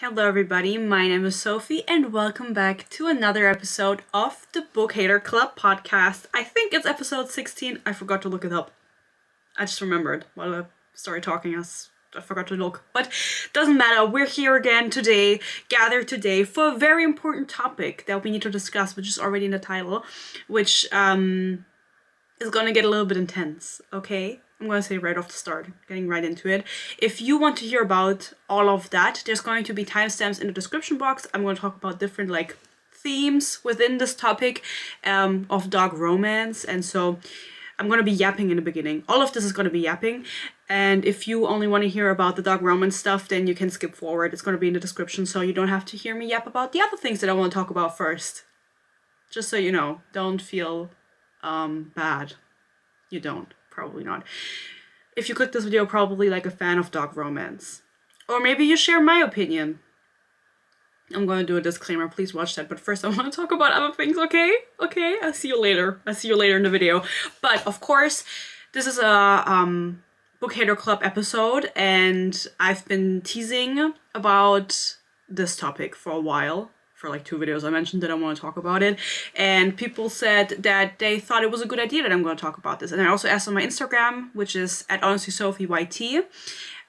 Hello everybody, my name is Sophie and welcome back to another episode of the Bookhater Club podcast. I think it's episode 16, I forgot to look it up. I just remembered while I started talking, I forgot to look. But doesn't matter, we're here again today, gathered today for a very important topic that we need to discuss, which is already in the title, which is gonna get a little bit intense, okay? I'm gonna say right off the start, getting right into it. If you want to hear about all of that, there's going to be timestamps in the description box. I'm gonna talk about different themes within this topic of dog romance, and so I'm gonna be yapping in the beginning. All of this is gonna be yapping, and if you only want to hear about the dog romance stuff, then you can skip forward. It's gonna be in the description, so you don't have to hear me yap about the other things that I want to talk about first. Just so you know, don't feel bad. You don't. Probably not. If you click this video, probably a fan of dog romance. Or maybe you share my opinion. I'm going to do a disclaimer, please watch that. But first I want to talk about other things, okay? Okay, I'll see you later. I'll see you later in the video. But of course, this is a Book Hater Club episode, and I've been teasing about this topic for a while. For 2 videos I mentioned that I want to talk about it, and people said that they thought it was a good idea that I'm going to talk about this. And I also asked on my Instagram, which is at honestlysophie.yt,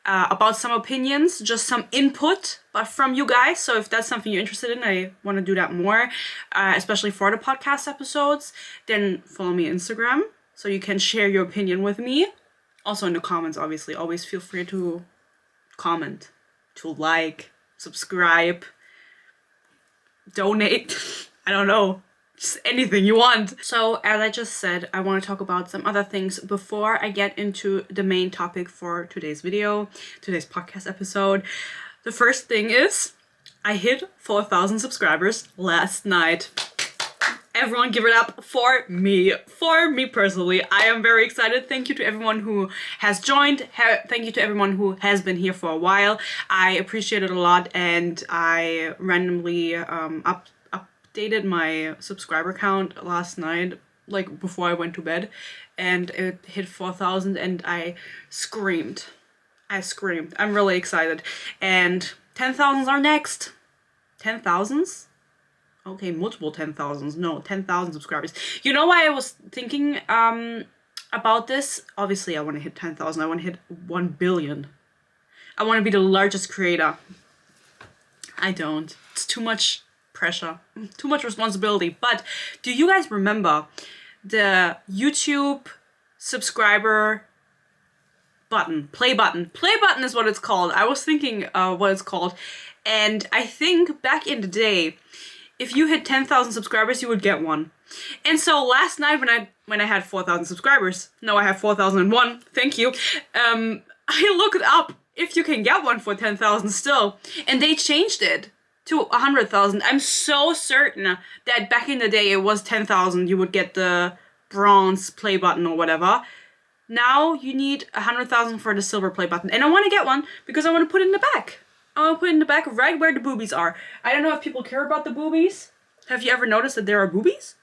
about some opinions, just some input but from you guys. So if that's something you're interested in, I want to do that more, especially for the podcast episodes, then follow me on Instagram so you can share your opinion with me. Also in the comments, obviously, always feel free to comment, to subscribe, donate, I don't know, just anything you want. So as I just said, I want to talk about some other things before I get into the main topic for today's video, today's podcast episode. The first thing is I hit 4,000 subscribers last night. Everyone give it up for me personally. I am very excited. Thank you to everyone who has joined. Thank you to everyone who has been here for a while. I appreciate it a lot, and I randomly updated my subscriber count last night, before I went to bed, and it hit 4,000 and I screamed. I'm really excited. And 10,000s are next. 10,000s? Okay, multiple 10,000s. No, 10,000 subscribers. You know why I was thinking about this? Obviously, I want to hit 10,000. I want to hit 1 billion. I want to be the largest creator. I don't. It's too much pressure. Too much responsibility. But do you guys remember the YouTube subscriber button? Play button. Play button is what it's called. I was thinking what it's called. And I think back in the day, if you hit 10,000 subscribers, you would get one. And so last night when I had 4,000 subscribers, no, I have 4,001, thank you, I looked up if you can get one for 10,000 still, and they changed it to 100,000. I'm so certain that back in the day it was 10,000, you would get the bronze play button or whatever. Now you need 100,000 for the silver play button, and I want to get one because I want to put it in the back. I'll put it in the back right where the boobies are. I don't know if people care about the boobies. Have you ever noticed that there are boobies?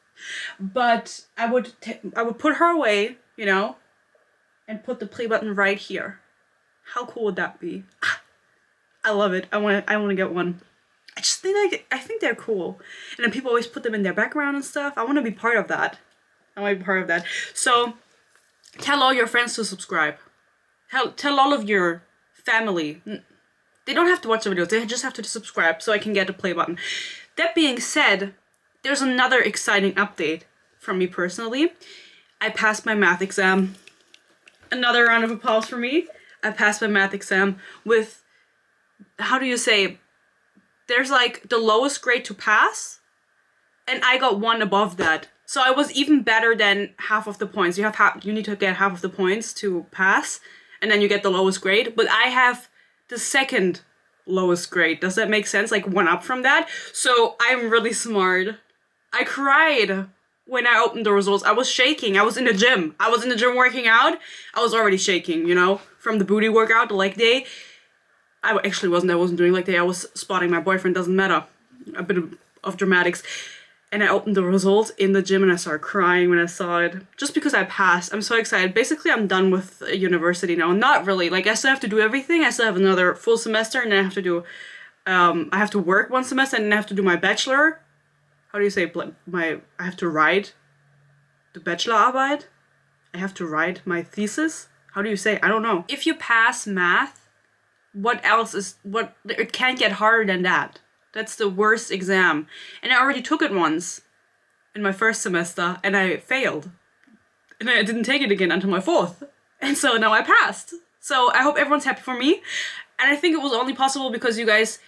But I would put her away, and put the play button right here. How cool would that be? I love it. I want to get one. I just think I think they're cool. And then people always put them in their background and stuff. I want to be part of that. So tell all your friends to subscribe. Tell all of your family. They don't have to watch the videos, they just have to subscribe so I can get the play button. That being said, there's another exciting update from me personally. I passed my math exam. Another round of applause for me. I passed my math exam with, how do you say, there's the lowest grade to pass, and I got 1 above that. So I was even better than half of the points. You need to get half of the points to pass, and then you get the lowest grade. But I have the second lowest grade. Does that make sense? 1 up from that. So I'm really smart. I cried when I opened the results. I was shaking. I was in the gym. Working out. I was already shaking, from the booty workout, the leg day. I actually wasn't. I wasn't doing leg day. I was spotting my boyfriend. Doesn't matter. A bit of dramatics. And I opened the results in the gym and I started crying when I saw it. Just because I passed. I'm so excited. Basically, I'm done with university now. Not really. I still have to do everything. I still have another full semester and then I have to do I have to work one semester and then I have to do my bachelor. How do you say I have to write the Bachelorarbeit? I have to write my thesis? How do you say? I don't know. If you pass math, what else is, it can't get harder than that. That's the worst exam. And I already took it once in my first semester and I failed. And I didn't take it again until my fourth. And so now I passed. So I hope everyone's happy for me. And I think it was only possible because you guys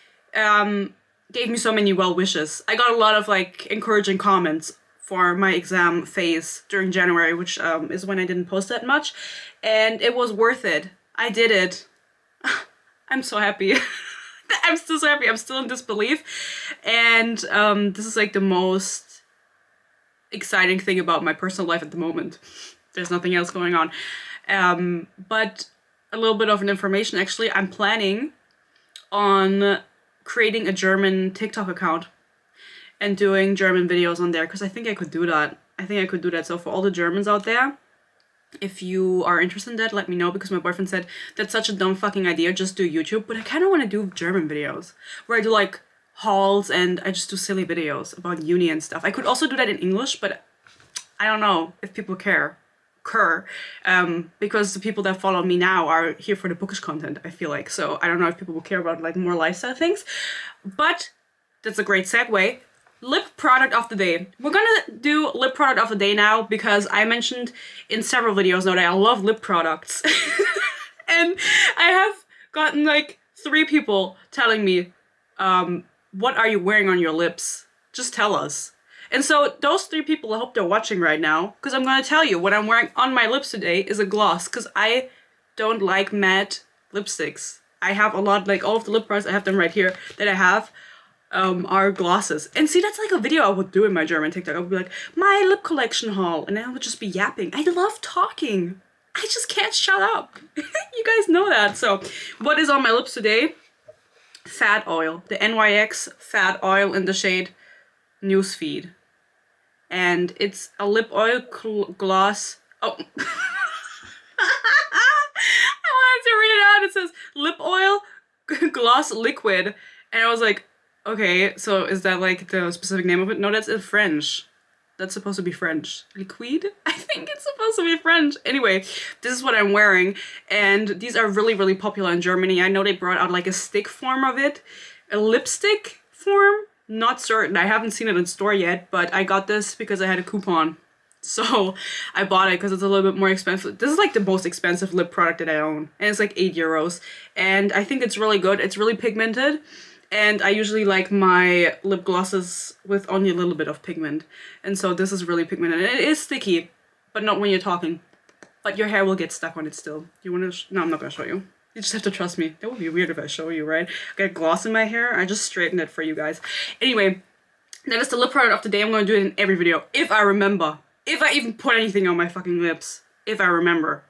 gave me so many well wishes. I got a lot of like encouraging comments for my exam phase during January, which is when I didn't post that much. And it was worth it. I did it. I'm so happy. I'm still so happy. I'm still in disbelief. And this is like the most exciting thing about my personal life at the moment. There's nothing else going on. But a little bit of an information, actually. I'm planning on creating a German TikTok account and doing German videos on there because I think I could do that. So for all the Germans out there, if you are interested in that, let me know, because my boyfriend said that's such a dumb fucking idea, just do YouTube. But I kind of want to do German videos where I do like hauls and I just do silly videos about uni and stuff. I could also do that in English, but I don't know if people care. Because the people that follow me now are here for the bookish content, I feel like. So I don't know if people will care about like more lifestyle things. But that's a great segue. Lip product of the day. We're gonna do lip product of the day now because I mentioned in several videos now that I love lip products. And I have gotten like 3 people telling me, what are you wearing on your lips? Just tell us. And so those 3 people, I hope they're watching right now, because I'm going to tell you what I'm wearing on my lips today is a gloss, because I don't like matte lipsticks. I have a lot, like all of the lip products, I have them right here, that I have are glosses. And see, that's like a video I would do in my German TikTok. I would be like, my lip collection haul, and I would just be yapping. I love talking. I just can't shut up. You guys know that. So what is on my lips today? Fat oil. The NYX Fat Oil in the shade Newsfeed. And it's a lip oil gloss. Oh. I wanted to read it out. It says lip oil gloss liquid. And I was like, okay, so is that like the specific name of it? No, that's in French. That's supposed to be French. Liquid? I think it's supposed to be French. Anyway, this is what I'm wearing. And these are really, really popular in Germany. I know they brought out like a stick form of it. A lipstick form? Not certain. I haven't seen it in store yet, but I got this because I had a coupon. So I bought it because it's a little bit more expensive. This is like the most expensive lip product that I own. And it's like €8. And I think it's really good. It's really pigmented. And I usually like my lip glosses with only a little bit of pigment. And so this is really pigmented. And it is sticky, but not when you're talking. But your hair will get stuck on it still. You want to? No, I'm not going to show you. You just have to trust me. That would be weird if I show you, right? I got gloss in my hair. I just straightened it for you guys. Anyway, that is the lip product of the day. I'm going to do it in every video. If I remember. If I even put anything on my fucking lips. If I remember.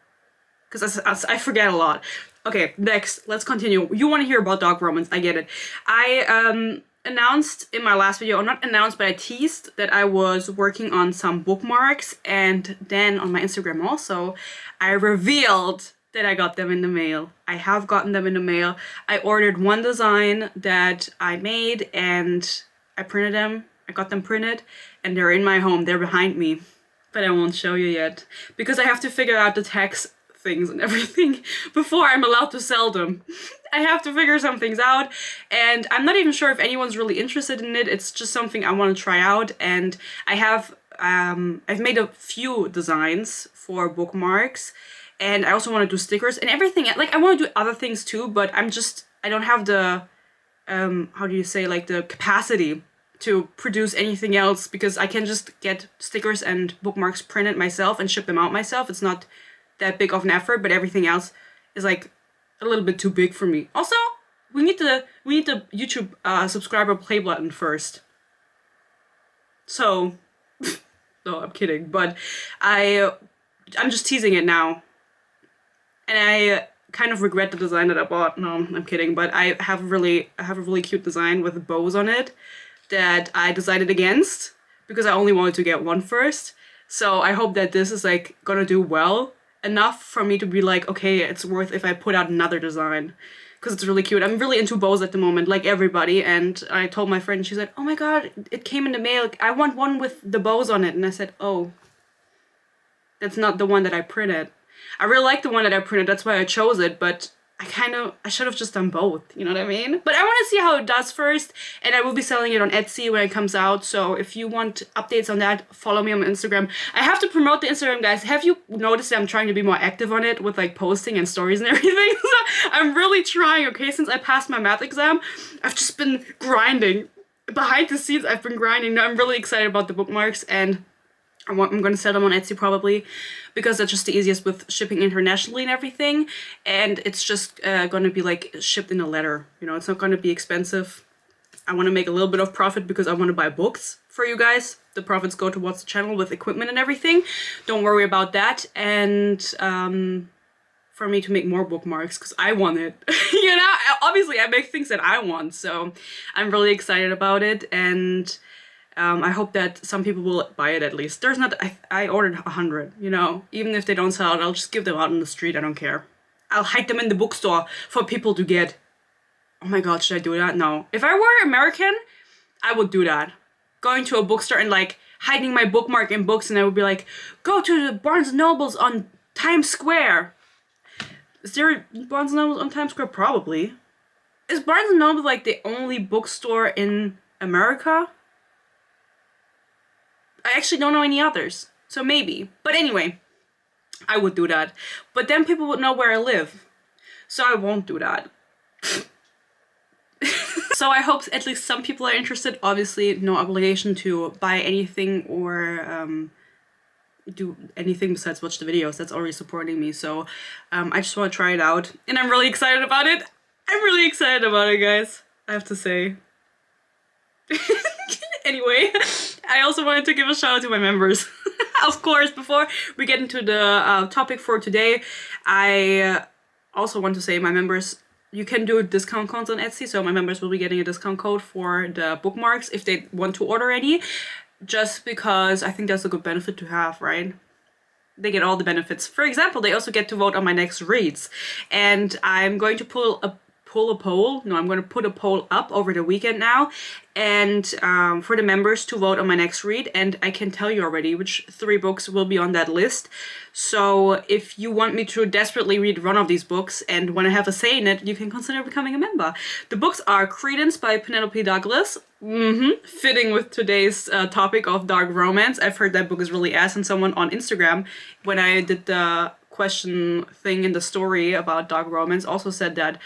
Because I forget a lot. Okay, next. Let's continue. You want to hear about dog romance. I get it. I announced in my last video, or not announced, but I teased that I was working on some bookmarks. And then on my Instagram also, I revealed that I got them in the mail. I have gotten them in the mail. I ordered one design that I made and I printed them. I got them printed and they're in my home. They're behind me, but I won't show you yet because I have to figure out the tax things and everything before I'm allowed to sell them. I have to figure some things out and I'm not even sure if anyone's really interested in it. It's just something I want to try out, and I have I've made a few designs for bookmarks. And I also want to do stickers and everything. Like, I want to do other things too, but I don't have the, how do you say, like the capacity to produce anything else, because I can just get stickers and bookmarks printed myself and ship them out myself. It's not that big of an effort, but everything else is like a little bit too big for me. Also, we need the YouTube subscriber play button first. So, no, I'm kidding, but I'm just teasing it now. And I kind of regret the design that I bought. No, I'm kidding. But I have a really cute design with bows on it that I decided against because I only wanted to get one first. So I hope that this is like gonna do well enough for me to be like, okay, it's worth if I put out another design. because it's really cute. I'm really into bows at the moment, like everybody, and I told my friend, she said, oh my god, it came in the mail, I want one with the bows on it, and I said, oh, that's not the one that I printed. I really like the one that I printed, that's why I chose it, but I should have just done both, you know what I mean? But I want to see how it does first, and I will be selling it on Etsy when it comes out, so if you want updates on that, follow me on Instagram. I have to promote the Instagram, guys. Have you noticed that I'm trying to be more active on it with like posting and stories and everything? So I'm really trying, okay? Since I passed my math exam, I've just been grinding. Behind the scenes, I've been grinding. Now I'm really excited about the bookmarks, and I'm going to sell them on Etsy probably, because that's just the easiest with shipping internationally and everything, and it's just going to be like shipped in a letter, you know, it's not going to be expensive. I want to make a little bit of profit because I want to buy books for you guys. The profits go towards the channel with equipment and everything. Don't worry about that. And for me to make more bookmarks because I want it. You know, obviously I make things that I want, so I'm really excited about it, and I hope that some people will buy it at least. There's not, I ordered 100, you know. Even if they don't sell it, I'll just give them out on the street, I don't care. I'll hide them in the bookstore for people to get. Oh my god, should I do that? No. If I were American, I would do that. Going to a bookstore and like hiding my bookmark in books, and I would be like, go to the Barnes & Nobles on Times Square. Is there a Barnes & Nobles on Times Square? Probably. Is Barnes & Noble like the only bookstore in America? I actually don't know any others, so maybe. But anyway, I would do that. But then people would know where I live, so I won't do that. So I hope at least some people are interested. Obviously, no obligation to buy anything or do anything besides watch the videos. That's already supporting me, so I just want to try it out. And I'm really excited about it. I'm really excited about it, guys, I have to say. Anyway, I also wanted to give a shout out to my members. Of course, before we get into the topic for today, I also want to say my members, you can do discount codes on Etsy, so my members will be getting a discount code for the bookmarks if they want to order any, just because I think that's a good benefit to have, right? They get all the benefits. For example, they also get to vote on my next reads, and I'm going to put a poll up over the weekend now, and for the members to vote on my next read, and I can tell you already which 3 books will be on that list. So if you want me to desperately read one of these books and want to have a say in it, you can consider becoming a member. The books are Credence by Penelope Douglas, fitting with today's topic of dark romance. I've heard that book is really ass, and someone on Instagram, when I did the question thing in the story about dark romance, also said that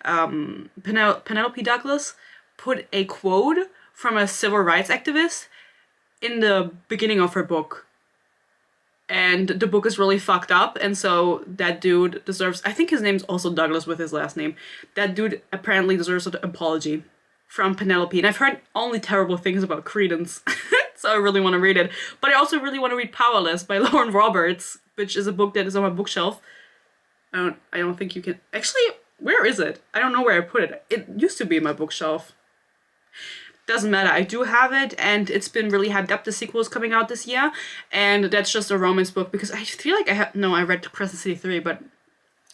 Penelope Douglas put a quote from a civil rights activist in the beginning of her book. And the book is really fucked up, and so that dude deserves, I think his name's also Douglas with his last name, that dude apparently deserves an apology from Penelope. And I've heard only terrible things about Credence, so I really want to read it. But I also really want to read Powerless by Lauren Roberts, which is a book that is on my bookshelf. I don't think you can, actually, where is it? I don't know where I put it. It used to be in my bookshelf. Doesn't matter, I do have it, and it's been really hyped up. The sequel is coming out this year, and that's just a romance book, because I feel like I read Crescent City 3, but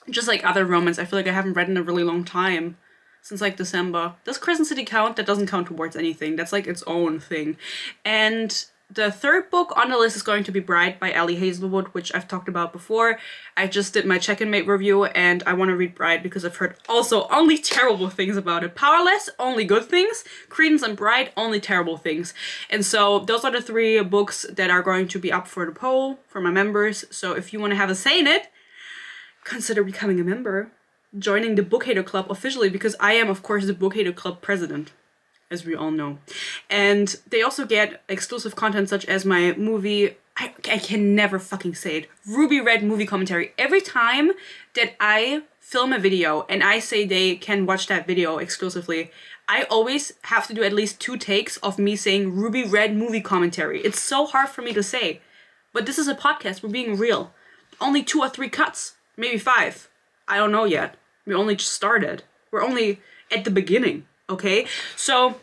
just like other romance, I feel like I haven't read in a really long time, since like December. Does Crescent City count? That doesn't count towards anything. That's like its own thing. And the 3rd book on the list is going to be Bride by Ali Hazelwood, which I've talked about before. I just did my Check-in Mate review, and I want to read Bride because I've heard also only terrible things about it. Powerless, only good things. Credence and Bride, only terrible things. And so those are the 3 books that are going to be up for the poll for my members. So if you want to have a say in it, consider becoming a member. Joining the Bookhater Club officially, because I am, of course, the Bookhater Club president, as we all know. And they also get exclusive content such as my movie, I can never fucking say it, Ruby Red movie commentary. Every time that I film a video and I say they can watch that video exclusively, I always have to do at least 2 takes of me saying Ruby Red movie commentary. It's so hard for me to say. But this is a podcast, we're being real. Only 2 or 3 cuts, maybe 5. I don't know yet. We only just started. We're only at the beginning. Okay, so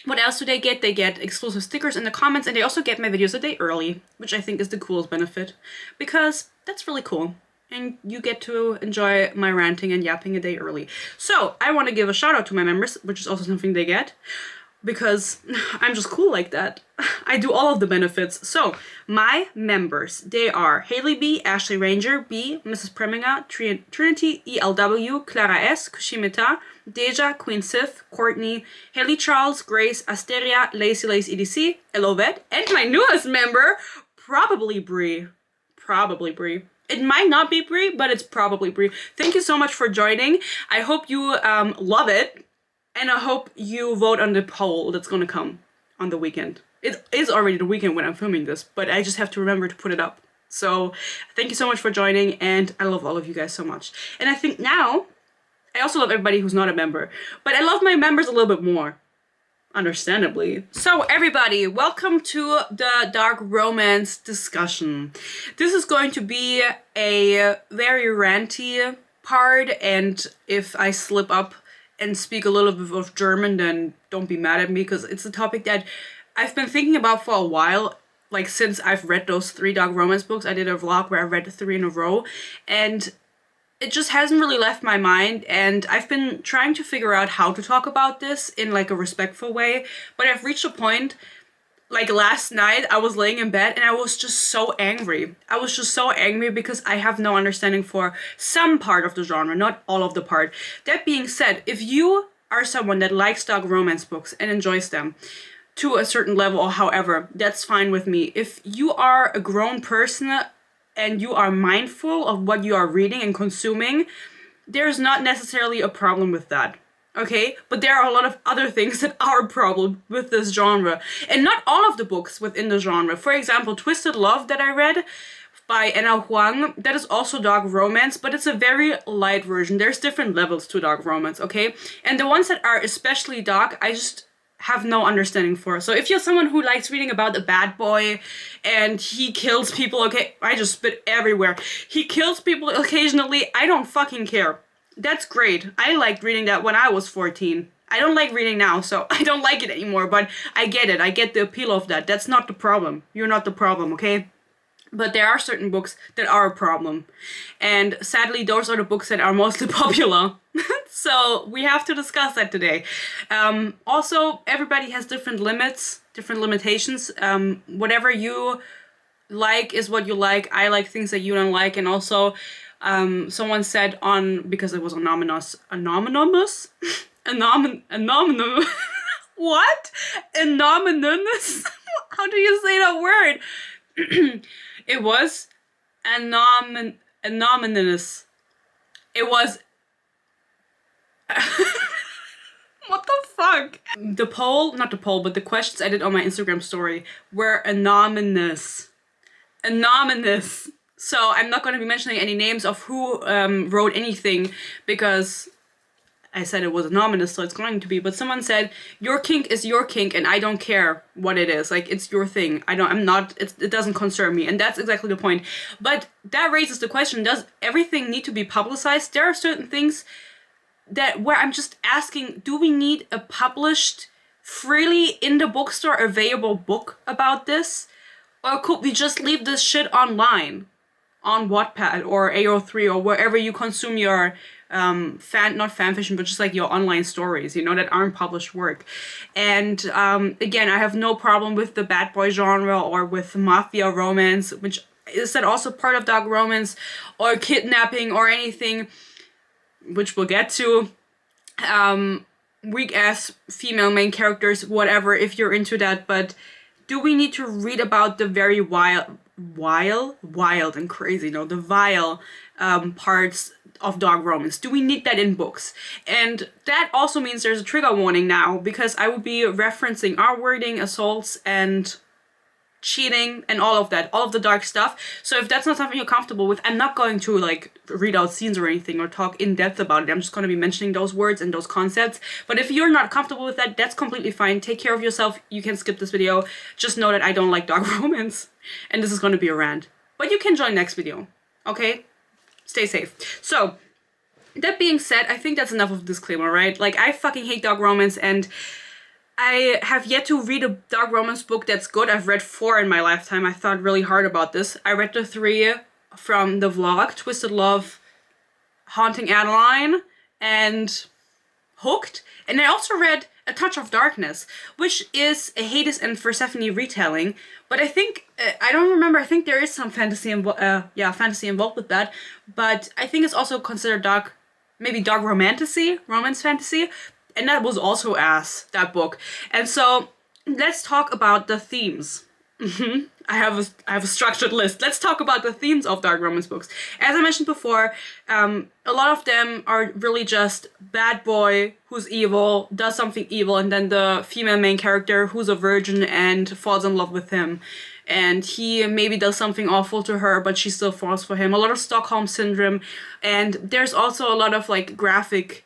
what else do they get? They get exclusive stickers in the comments, and they also get my videos a day early, which I think is the coolest benefit, because that's really cool. and you get to enjoy my ranting and yapping a day early. So I want to give a shout out to my members, which is also something they get, because I'm just cool like that. I do all of the benefits. So my members, they are Haley B, Ashley Ranger B, Mrs. Preminger, Trinity ELW, Clara S, Kushimita, Deja, Queen Sith, Courtney, Haley Charles, Grace, Asteria, Lacy Lace EDC, Elovet, and my newest member, probably Brie. Probably Brie. It might not be Brie, but it's probably Brie. Thank you so much for joining. I hope you love it, and I hope you vote on the poll that's gonna come on the weekend. It is already the weekend when I'm filming this, but I just have to remember to put it up. So thank you so much for joining, and I love all of you guys so much. And I think now, I also love everybody who's not a member, but I love my members a little bit more. Understandably. So everybody, welcome to the dark romance discussion. This is going to be a very ranty part, and if I slip up and speak a little bit of German, then don't be mad at me, because it's a topic that I've been thinking about for a while, like since I've read those 3 dark romance books. I did a vlog where I read 3 in a row, and it just hasn't really left my mind, and I've been trying to figure out how to talk about this in like a respectful way, but I've reached a point, like last night I was laying in bed and I was just so angry. I was just so angry because I have no understanding for some part of the genre, not all of the part. That being said, if you are someone that likes dark romance books and enjoys them to a certain level or however, that's fine with me. If you are a grown person and you are mindful of what you are reading and consuming, there's not necessarily a problem with that, okay? But there are a lot of other things that are a problem with this genre. And not all of the books within the genre. For example, Twisted Love that I read by Anna Huang, that is also dark romance, but it's a very light version. There's different levels to dark romance, okay? And the ones that are especially dark, I just have no understanding for. So if you're someone who likes reading about a bad boy and he kills people, okay, I just spit everywhere. He kills people occasionally, I don't fucking care. That's great. I liked reading that when I was 14. I don't like reading now, so I don't like it anymore, but I get it. I get the appeal of that. That's not the problem. You're not the problem, okay? But there are certain books that are a problem. And sadly, those are the books that are mostly popular. So we have to discuss that today. Also, everybody has different limits, different limitations. Whatever you like is what you like. I like things that you don't like. And also, someone said on, because it was anonymous, what? Anonymous? How do you say that word? It was anonymous. It was what the fuck? The poll, not the poll, but the questions I did on my Instagram story were anonymous. Anonymous. So I'm not going to be mentioning any names of who wrote anything, because I said it was anonymous, so it's going to be. But someone said, your kink is your kink, and I don't care what it is. Like, it's your thing. It doesn't concern me. And that's exactly the point. But that raises the question, does everything need to be publicized? There are certain things where I'm just asking, do we need a published, freely in the bookstore available book about this? Or could we just leave this shit online? On Wattpad or AO3 or wherever you consume your not fanfiction, but just like your online stories, you know, that aren't published work. And again, I have no problem with the bad boy genre or with mafia romance, which is that also part of dark romance, or kidnapping or anything, which we'll get to. Weak ass female main characters, whatever, if you're into that. But do we need to read about the very wild and crazy, no, the vile parts of dark romance? Do we need that in books? And that also means there's a trigger warning now, because I will be referencing R-wording, assaults, and cheating, and all of that, all of the dark stuff. So if that's not something you're comfortable with, I'm not going to like read out scenes or anything or talk in depth about it. I'm just going to be mentioning those words and those concepts. But if you're not comfortable with that, that's completely fine. Take care of yourself. You can skip this video. Just know that I don't like dark romance, and this is going to be a rant. But you can join next video, okay? Stay safe. So, that being said, I think that's enough of a disclaimer, right? Like, I fucking hate dark romance, and I have yet to read a dark romance book that's good. I've read 4 in my lifetime. I thought really hard about this. I read the 3 from the vlog Twisted Love, Haunting Adeline, and Hooked. And I also read A Touch of Darkness, which is a Hades and Persephone retelling. But I think, I don't remember, I think there is some fantasy involved with that. But I think it's also considered dark, maybe dark romance fantasy. And that was also that book. And so let's talk about the themes. I have a structured list. Let's talk about the themes of dark romance books. As I mentioned before, a lot of them are really just bad boy who's evil, does something evil, and then the female main character who's a virgin and falls in love with him. And he maybe does something awful to her, but she still falls for him. A lot of Stockholm Syndrome. And there's also a lot of like graphic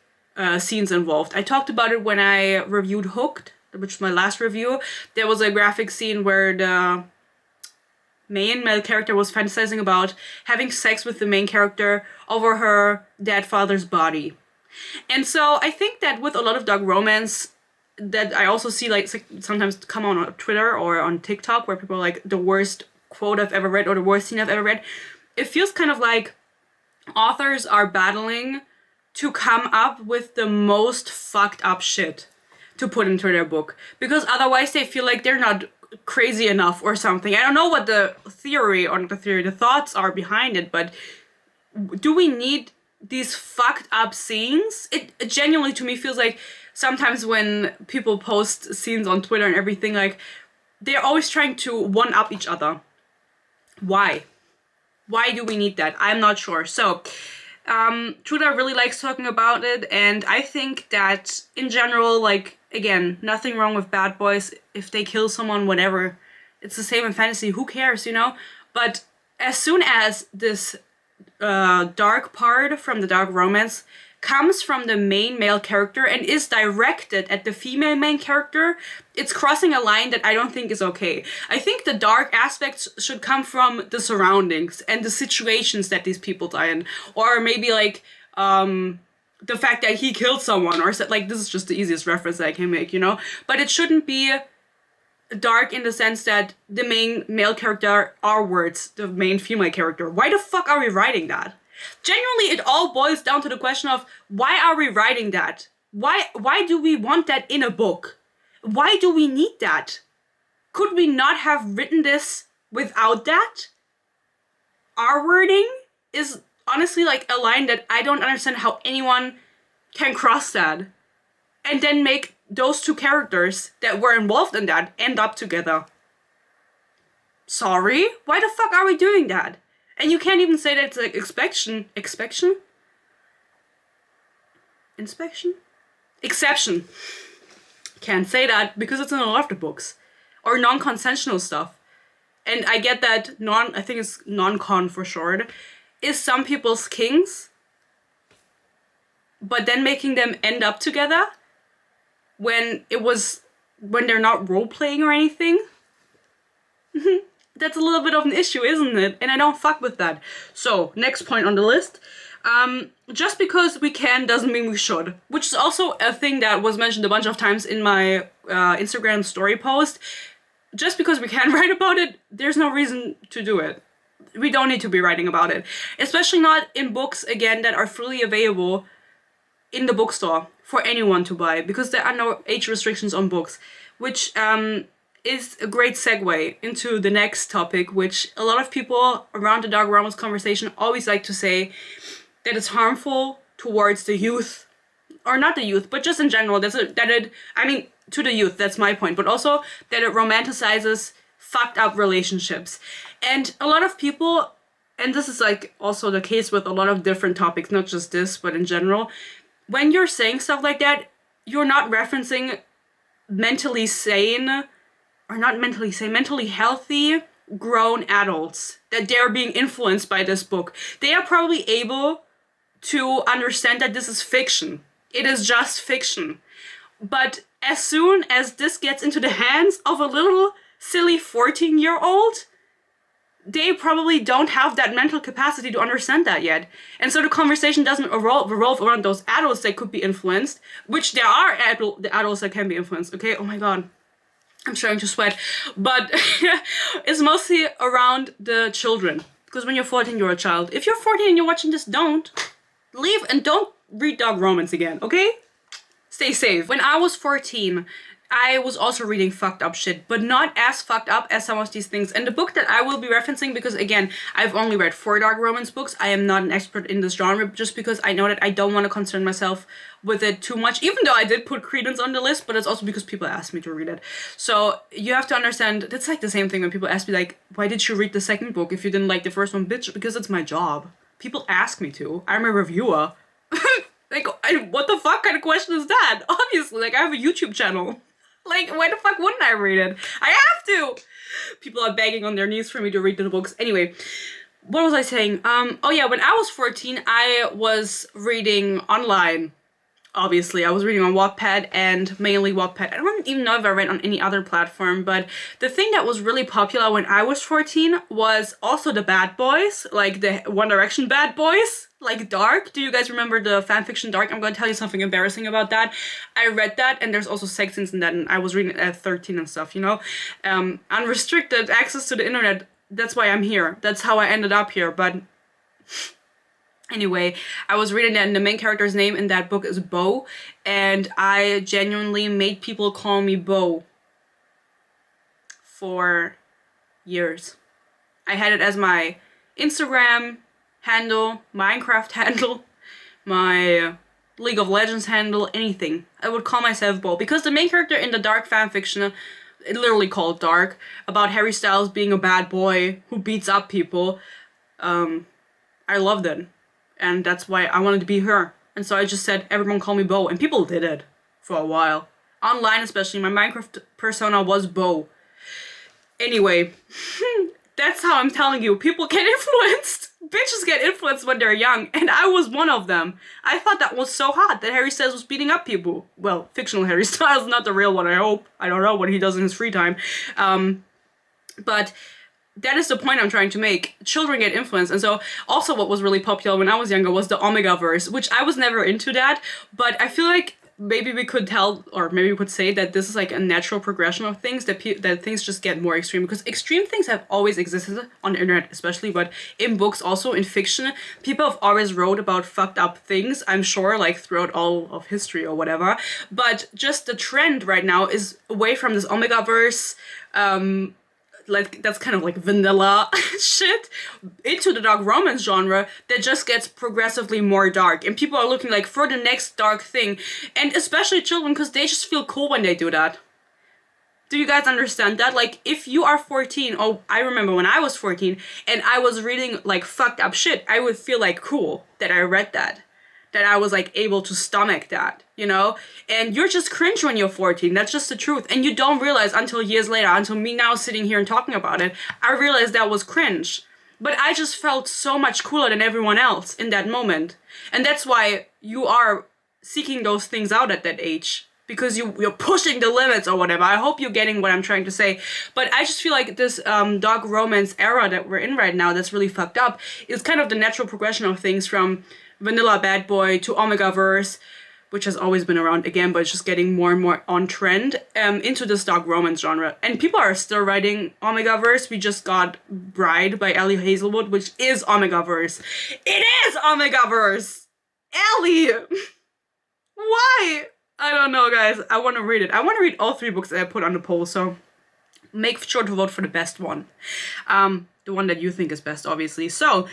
scenes involved. I talked about it when I reviewed Hooked, which was my last review. There was a graphic scene where the main male character was fantasizing about having sex with the main character over her dead father's body. And so I think that with a lot of dark romance that I also see like sometimes come on Twitter or on TikTok where people are like, the worst quote I've ever read or the worst scene I've ever read, it feels kind of like authors are battling to come up with the most fucked up shit to put into their book, because otherwise they feel like they're not crazy enough or something. I don't know what the thoughts are behind it, but do we need these fucked up scenes? It genuinely to me feels like sometimes when people post scenes on Twitter and everything, like they're always trying to one up each other. Why? Why do we need that? I'm not sure. So Truda really likes talking about it, and I think that in general, like, again, nothing wrong with bad boys. If they kill someone, whatever, it's the same in fantasy, who cares, you know? But as soon as this dark part from the dark romance comes from the main male character and is directed at the female main character, it's crossing a line that I don't think is okay. I think the dark aspects should come from the surroundings and the situations that these people die in. Or maybe like the fact that he killed someone, or like, this is just the easiest reference that I can make, you know? But it shouldn't be dark in the sense that the main male character R-words the main female character. Why the fuck are we writing that? Genuinely, it all boils down to the question of, why are we writing that? Why do we want that in a book? Why do we need that? Could we not have written this without that? R-wording is honestly like a line that I don't understand how anyone can cross that and then make those two characters that were involved in that end up together. Sorry? Why the fuck are we doing that? And you can't even say that it's like exception. Can't say that because it's in a lot of the books. Or non-consensual stuff. And I get that I think it's non-con for short, is some people's kings. But then making them end up together when they're not role-playing or anything. That's a little bit of an issue, isn't it? And I don't fuck with that. So, next point on the list. Just because we can doesn't mean we should. Which is also a thing that was mentioned a bunch of times in my Instagram story post. Just because we can write about it, there's no reason to do it. We don't need to be writing about it. Especially not in books, again, that are freely available in the bookstore for anyone to buy. Because there are no age restrictions on books. Which is a great segue into the next topic, which a lot of people around the dark romance conversation always like to say that it's harmful towards the youth, or not the youth, but just in general, to the youth, that's my point, but also that it romanticizes fucked up relationships. And a lot of people, and this is like also the case with a lot of different topics, not just this, but in general, when you're saying stuff like that, you're not referencing mentally sane, or not mentally sane, mentally healthy, grown adults, that they're being influenced by this book. They are probably able to understand that this is fiction. It is just fiction. But as soon as this gets into the hands of a little silly 14-year-old, they probably don't have that mental capacity to understand that yet. And so the conversation doesn't revolve around those adults that could be influenced, which there are the adults that can be influenced, okay? Oh my god. I'm starting to sweat. But it's mostly around the children. Because when you're 14, you're a child. If you're 14 and you're watching this, don't. Leave and don't read dog romance again, okay? Stay safe. When I was 14, I was also reading fucked up shit, but not as fucked up as some of these things. And the book that I will be referencing, because again, I've only read 4 dark romance books. I am not an expert in this genre, just because I know that I don't want to concern myself with it too much, even though I did put Credence on the list, but it's also because people asked me to read it. So you have to understand, that's like the same thing when people ask me like, why did you read the second book if you didn't like the first one? Bitch, because it's my job. People ask me to. I'm a reviewer. Like, what the fuck kind of question is that? Obviously, like, I have a YouTube channel. Like, why the fuck wouldn't I read it? I have to! People are begging on their knees for me to read the books. Anyway, what was I saying? Oh yeah, when I was 14, I was reading online. Obviously, I was reading on Wattpad, and mainly Wattpad. I don't even know if I read on any other platform, but the thing that was really popular when I was 14 was also the bad boys, like the One Direction bad boys, like Dark. Do you guys remember the fanfiction Dark? I'm going to tell you something embarrassing about that. I read that, and there's also sex scenes in that, and I was reading it at 13 and stuff, you know? Unrestricted access to the internet, that's why I'm here. That's how I ended up here, but... Anyway, I was reading that, and the main character's name in that book is Bo, and I genuinely made people call me Bo for years. I had it as my Instagram handle, Minecraft handle, my League of Legends handle, anything. I would call myself Bo, because the main character in the Dark fanfiction, it literally called Dark, about Harry Styles being a bad boy who beats up people, I loved it. And that's why I wanted to be her. And so I just said, everyone call me Bo. And people did it for a while. Online especially, my Minecraft persona was Bo. Anyway, that's how I'm telling you. People get influenced. Bitches get influenced when they're young. And I was one of them. I thought that was so hot, that Harry Styles was beating up people. Well, fictional Harry Styles, not the real one, I hope. I don't know what he does in his free time. But... that is the point I'm trying to make. Children get influenced. And so also what was really popular when I was younger was the Omegaverse, which I was never into that, but I feel like maybe we could tell, or maybe we could say that this is like a natural progression of things, that things just get more extreme, because extreme things have always existed on the internet especially, but in books also, in fiction, people have always wrote about fucked up things, I'm sure, like throughout all of history or whatever, but just the trend right now is away from this Omegaverse, like that's kind of like vanilla shit, into the dark romance genre that just gets progressively more dark, and people are looking like for the next dark thing, and especially children, because they just feel cool when they do that. Do you guys understand that? Like, if you are 14, oh, I remember when I was 14 and I was reading like fucked up shit, I would feel like cool that I read that I was like able to stomach that, you know? And you're just cringe when you're 14, that's just the truth. And you don't realize until years later, until me now sitting here and talking about it, I realized that was cringe. But I just felt so much cooler than everyone else in that moment. And that's why you are seeking those things out at that age. Because you're pushing the limits or whatever. I hope you're getting what I'm trying to say. But I just feel like this dark romance era that we're in right now that's really fucked up is kind of the natural progression of things from vanilla bad boy to Omegaverse, which has always been around again, but it's just getting more and more on trend, into this dark romance genre. And people are still writing Omegaverse. We just got Bride by Ellie Hazelwood, which is Omegaverse. It is Omegaverse! Ellie! Why? I don't know, guys. I want to read it. I want to read all 3 books that I put on the poll, so make sure to vote for the best one. The one that you think is best, obviously. So,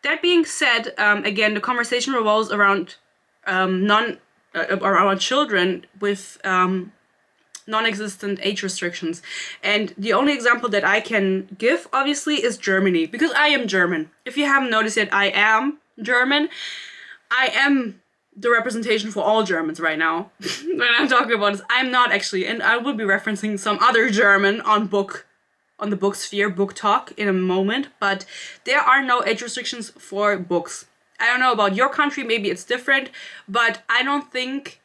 that being said, again, the conversation revolves around around children with non-existent age restrictions. And the only example that I can give, obviously, is Germany, because I am German. If you haven't noticed yet, I am German. I am the representation for all Germans right now. When I'm talking about this, I'm not actually, and I will be referencing some other German on the book sphere, Booktok, in a moment, but there are no age restrictions for books. I don't know about your country, maybe it's different, but I don't think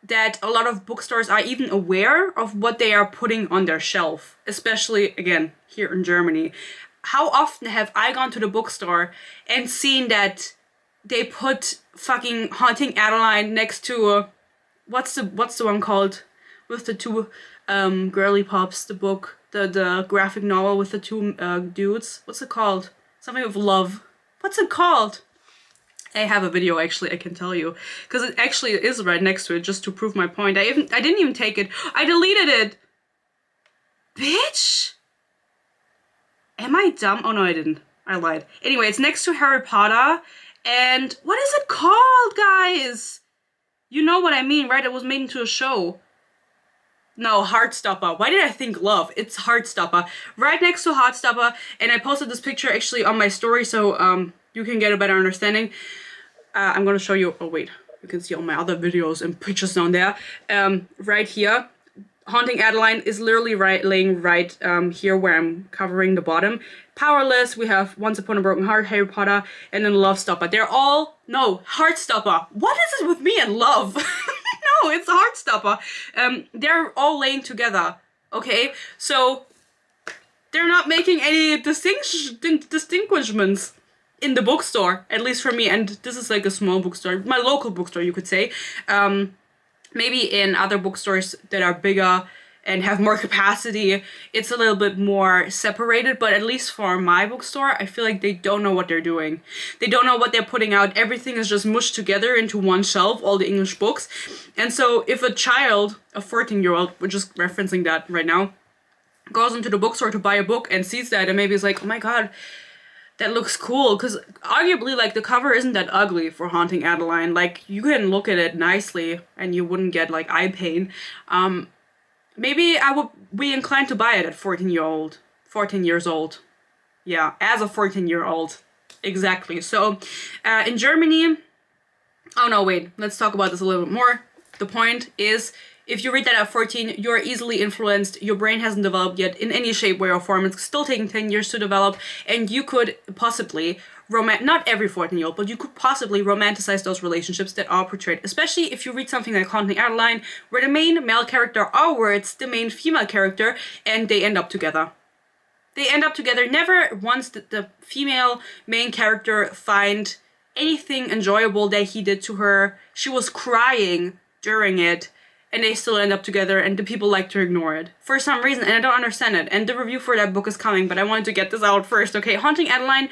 that a lot of bookstores are even aware of what they are putting on their shelf, especially, again, here in Germany. How often have I gone to the bookstore and seen that they put fucking Haunting Adeline next to, what's the one called, with the 2 girly pops, the book, the graphic novel with the 2 dudes, what's it called? Something with love. What's it called? I have a video actually, I can tell you. Because it actually is right next to it, just to prove my point. I didn't even take it. I deleted it! Bitch! Am I dumb? Oh no, I didn't. I lied. Anyway, it's next to Harry Potter. And what is it called, guys? You know what I mean, right? It was made into a show. No, Heartstopper. Why did I think love? It's Heartstopper. Right next to Heartstopper. And I posted this picture actually on my story so you can get a better understanding. I'm gonna show you. Oh wait, you can see all my other videos and pictures down there. Right here. Haunting Adeline is literally laying right here where I'm covering the bottom. Powerless, we have Once Upon a Broken Heart, Harry Potter, and then Love Stopper. They're all, no, Heartstopper. What is it with me and love? No, it's Heartstopper. They're all laying together, okay? So, they're not making any distinguishments in the bookstore, at least for me. And this is like a small bookstore, my local bookstore, you could say. Maybe in other bookstores that are bigger and have more capacity, it's a little bit more separated, but at least for my bookstore, I feel like they don't know what they're doing. They don't know what they're putting out. Everything is just mushed together into one shelf, all the English books. And so if a child, a 14-year-old, we're just referencing that right now, goes into the bookstore to buy a book and sees that and maybe is like, oh my god, that looks cool, because arguably, like, the cover isn't that ugly for Haunting Adeline. Like, you can look at it nicely and you wouldn't get, like, eye pain. Maybe I would be inclined to buy it at 14 years old. Yeah, as a 14-year-old. Exactly. So, in Germany... Oh, no, wait. Let's talk about this a little bit more. The point is, if you read that at 14, you're easily influenced, your brain hasn't developed yet in any shape, way, or form, it's still taking 10 years to develop, and you could possibly, not every 14-year-old, but you could possibly romanticize those relationships that are portrayed, especially if you read something like Haunting Adeline, where the main male character are words, the main female character, and they end up together. They end up together. Never once did the female main character find anything enjoyable that he did to her. She was crying during it, and they still end up together, and the people like to ignore it for some reason, and I don't understand it. And the review for that book is coming, but I wanted to get this out first, okay? Haunting Adeline,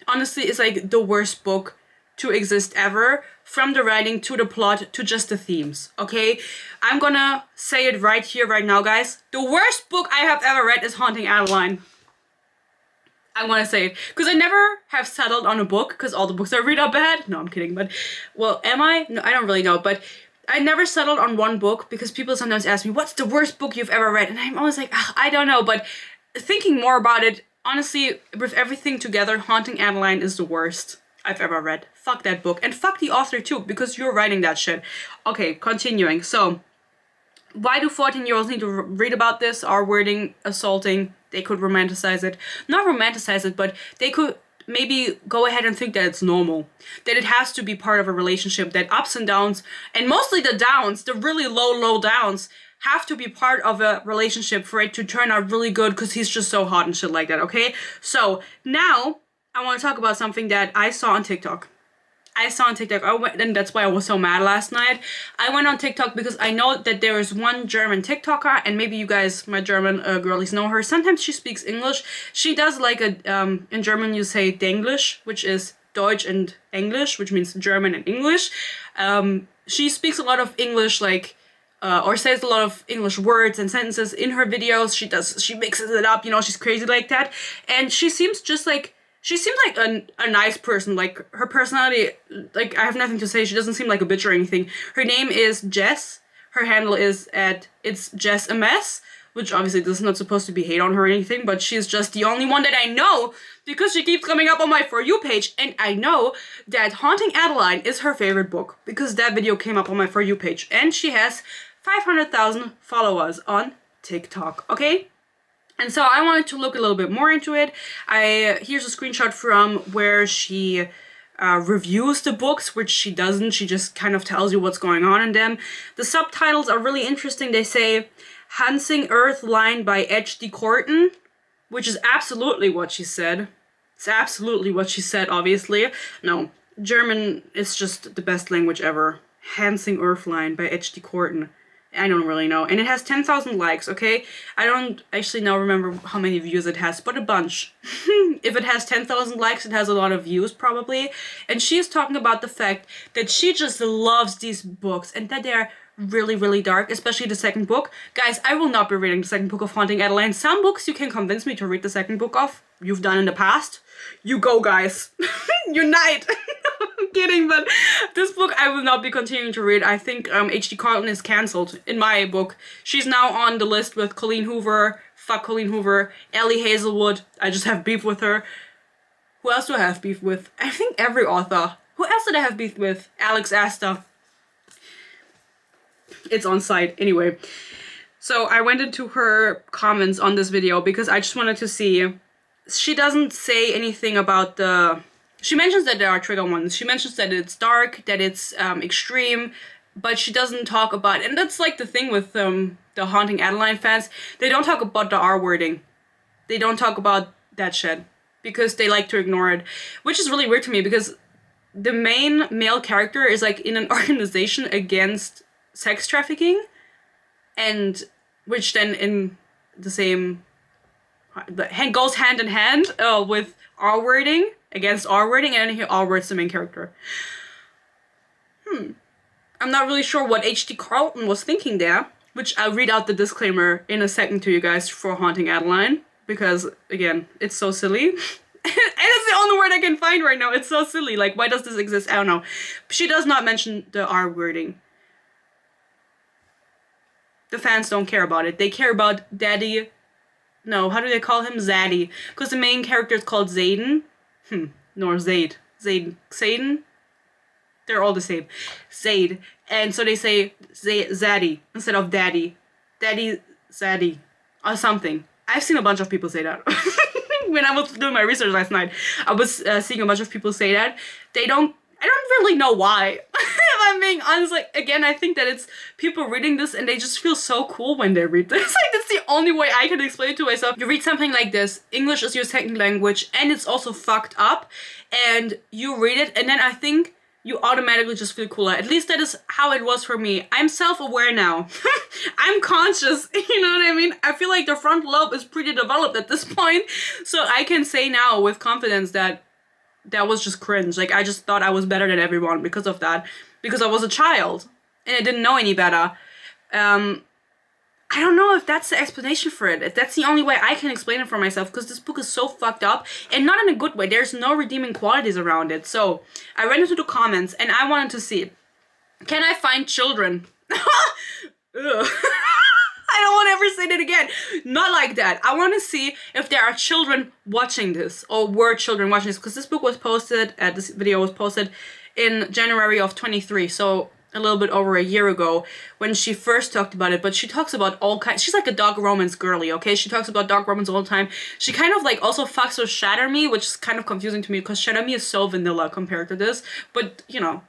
honestly, is like the worst book to exist ever, from the writing to the plot to just the themes, okay? I'm gonna say it right here, right now, guys. The worst book I have ever read is Haunting Adeline. I want to say it, because I never have settled on a book, because all the books I read are bad. No, I'm kidding, but, well, am I? No, I don't really know, but I never settled on one book, because people sometimes ask me, what's the worst book you've ever read? And I'm always like, I don't know, but thinking more about it, honestly, with everything together, Haunting Adeline is the worst I've ever read. Fuck that book. And fuck the author too, because you're writing that shit. Okay, continuing. So, why do 14-year-olds need to read about this? Our wording, assaulting, they could romanticize it. Not romanticize it, but they could maybe go ahead and think that it's normal. That it has to be part of a relationship, that ups and downs, and mostly the downs, the really low downs, have to be part of a relationship for it to turn out really good, because he's just so hot and shit like that, okay? So, now, I want to talk about something that I saw on TikTok. And that's why I was so mad last night. I went on TikTok because I know that there is one German TikToker, and maybe you guys, my German girlies, know her. Sometimes she speaks English. She does like a, in German you say Denglisch, which is Deutsch and English, which means German and English. She speaks a lot of English, like, or says a lot of English words and sentences in her videos. She mixes it up, you know, she's crazy like that. And she seems just like, she seems like a nice person. Like, her personality, like, I have nothing to say. She doesn't seem like a bitch or anything. Her name is Jess. Her handle is it's Jess MS, which obviously this is not supposed to be hate on her or anything, but she's just the only one that I know because she keeps coming up on my For You page, and I know that Haunting Adeline is her favorite book because that video came up on my For You page, and she has 500,000 followers on TikTok, okay? And so I wanted to look a little bit more into it. Here's a screenshot from where she reviews the books, which she doesn't. She just kind of tells you what's going on in them. The subtitles are really interesting. They say, Hansing Earth Line by H.D. Corton, which is absolutely what she said. It's absolutely what she said, obviously. No, German is just the best language ever. Hansing Earth Line by H.D. Corton. I don't really know. And it has 10,000 likes, okay? I don't actually now remember how many views it has, but a bunch. If it has 10,000 likes, it has a lot of views probably. And she's talking about the fact that she just loves these books and that they're really, really dark, especially the second book. Guys, I will not be reading the second book of Haunting Adeline. Some books you can convince me to read the second book of. You've done in the past. You go, guys. Unite. I'm kidding, but this book I will not be continuing to read. I think H.D. Carlton is cancelled in my book. She's now on the list with Colleen Hoover. Fuck Colleen Hoover. Ellie Hazelwood. I just have beef with her. Who else do I have beef with? I think every author. Who else did I have beef with? Alex Astor. It's on site. Anyway. So I went into her comments on this video because I just wanted to see. She doesn't say anything about the... She mentions that there are trigger warnings. She mentions that it's dark, that it's extreme, but she doesn't talk about... And that's like the thing with the Haunting Adeline fans. They don't talk about the R wording. They don't talk about that shit because they like to ignore it, which is really weird to me because the main male character is like in an organization against sex trafficking, and which then in the same... goes hand in hand with R wording, against R wording, and he R words the main character. I'm not really sure what H.D. Carlton was thinking there, which I'll read out the disclaimer in a second to you guys for Haunting Adeline, because, again, it's so silly. And it's the only word I can find right now. It's so silly. Like, why does this exist? I don't know. She does not mention the R wording. The fans don't care about it. They care about Daddy... No, how do they call him? Zaddy. Because the main character is called Zayden. Nor Zayd. Zayden? They're all the same. Zayd. And so they say Zaddy instead of Daddy. Daddy Zaddy. Or something. I've seen a bunch of people say that. When I was doing my research last night, I was seeing a bunch of people say that. I don't really know why. If I'm being honest, like, again, I think that it's people reading this and they just feel so cool when they read this. Like, that's the only way I can explain it to myself. You read something like this, English is your second language, and it's also fucked up, and you read it, and then I think you automatically just feel cooler. At least that is how it was for me. I'm self-aware now. I'm conscious, you know what I mean? I feel like the frontal lobe is pretty developed at this point, so I can say now with confidence that that was just cringe. Like, I just thought I was better than everyone because of that. Because I was a child. And I didn't know any better. I don't know if that's the explanation for it. If that's the only way I can explain it for myself. Because this book is so fucked up. And not in a good way. There's no redeeming qualities around it. So, I went into the comments and I wanted to see. Can I find children? Ugh. I don't want to ever say that again. Not like that. I want to see if there are children watching this, or were children watching this, because this book was posted, this video was posted in January of 23, so a little bit over a year ago when she first talked about it. But she talks about all kinds. She's like a dark romance girly, okay? She talks about dark romance all the time. She kind of like also fucks with Shatter Me, which is kind of confusing to me because Shatter Me is so vanilla compared to this. But, you know,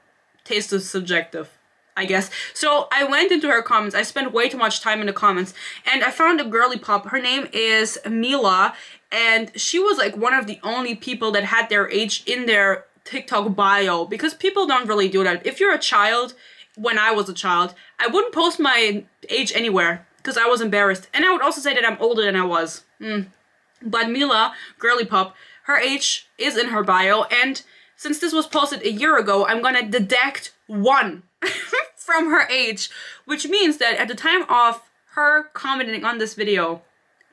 taste is subjective, I guess. So I went into her comments. I spent way too much time in the comments, and I found a girly pop. Her name is Mila, and she was like one of the only people that had their age in their TikTok bio, because people don't really do that. If you're a child, when I was a child, I wouldn't post my age anywhere because I was embarrassed, and I would also say that I'm older than I was. But Mila, girly pop, her age is in her bio, and since this was posted a year ago, I'm gonna deduct 1 from her age, which means that at the time of her commenting on this video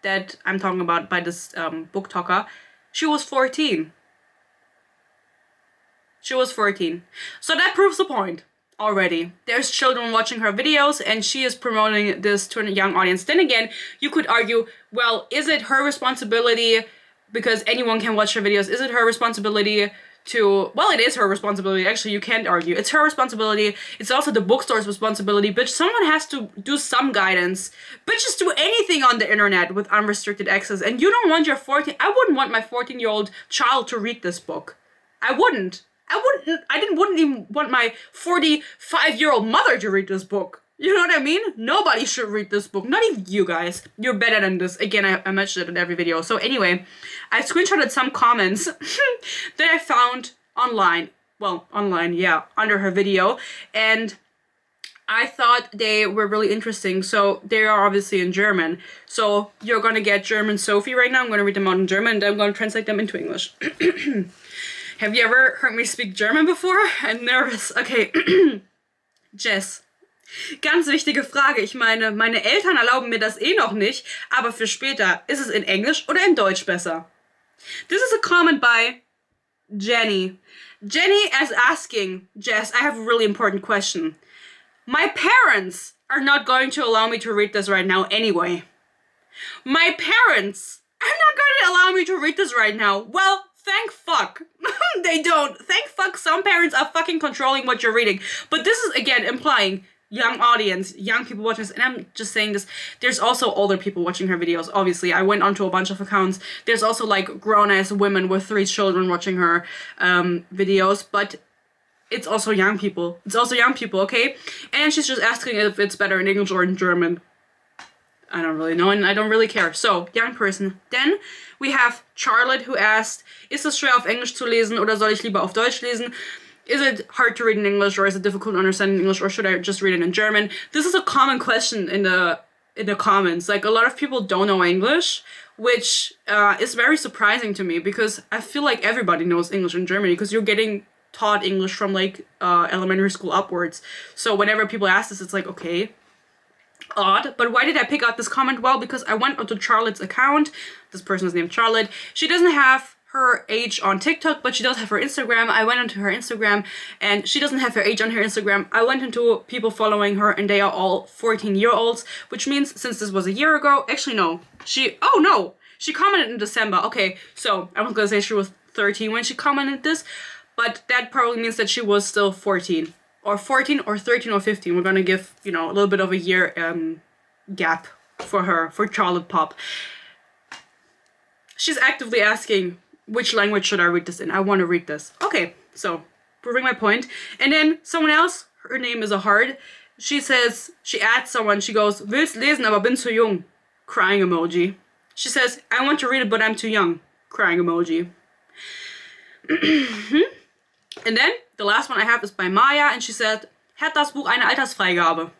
that I'm talking about by this booktalker, she was 14. She was 14. So that proves the point already. There's children watching her videos, and she is promoting this to a young audience. Then again, you could argue, well, is it her responsibility, because anyone can watch her videos, is it her responsibility to... Well, it is her responsibility. Actually, you can't argue. It's her responsibility. It's also the bookstore's responsibility. Bitch, someone has to do some guidance. Bitches do anything on the internet with unrestricted access, and you don't want your 14... I wouldn't want my 14-year-old child to read this book. I wouldn't. Wouldn't even want my 45-year-old mother to read this book. You know what I mean? Nobody should read this book. Not even you guys. You're better than this. Again, I mentioned it in every video. So anyway, I screenshotted some comments that I found online. Well, online, yeah, under her video. And I thought they were really interesting. So they are obviously in German. So you're gonna get German Sophie right now. I'm gonna read them out in German and I'm gonna translate them into English. Have you ever heard me speak German before? I'm nervous. Okay. Jess. Ganz wichtige Frage. Ich meine, meine Eltern erlauben mir das eh noch nicht, aber für später, ist es in Englisch oder in Deutsch besser? This is a comment by Jenny. Jenny is asking, Jess, I have a really important question. My parents are not going to allow me to read this right now anyway. My parents are not going to allow me to read this right now. Well, thank fuck. They don't. Thank fuck some parents are fucking controlling what you're reading. But this is, again, implying young audience, young people watching this, and I'm just saying this, there's also older people watching her videos, obviously. I went onto a bunch of accounts. There's also, like, grown-ass women with 3 children watching her videos, but it's also young people. It's also young people, okay? And she's just asking if it's better in English or in German. I don't really know, and I don't really care. So, young person. Then we have Charlotte, who asked, ist es schwer auf Englisch zu lesen oder soll ich lieber auf Deutsch lesen? Is it hard to read in English or is it difficult to understand in English or should I just read it in German? This is a common question in the comments. Like, a lot of people don't know English, which is very surprising to me because I feel like everybody knows English in Germany because you're getting taught English from like elementary school upwards. So whenever people ask this, it's like, okay, odd. But why did I pick out this comment? Well, because I went onto Charlotte's account. This person is named Charlotte. She doesn't have her age on TikTok, but she does have her Instagram. I went onto her Instagram and she doesn't have her age on her Instagram. I went into people following her and they are all 14-year-olds, which means since this was a year ago, actually no, she commented in December. Okay, so I was gonna say she was 13 when she commented this, but that probably means that she was still 14 or 13 or 15. We're gonna give, you know, a little bit of a year gap for her, for Charlotte Pop. She's actively asking, which language should I read this in? I want to read this. Okay, so proving my point. And then someone else, her name is a hard. She says, she adds someone, she goes, willst lesen, aber bin zu jung. Crying emoji. She says, I want to read it, but I'm too young. Crying emoji. And then the last one I have is by Maya, and she said, hat das Buch eine Altersfreigabe?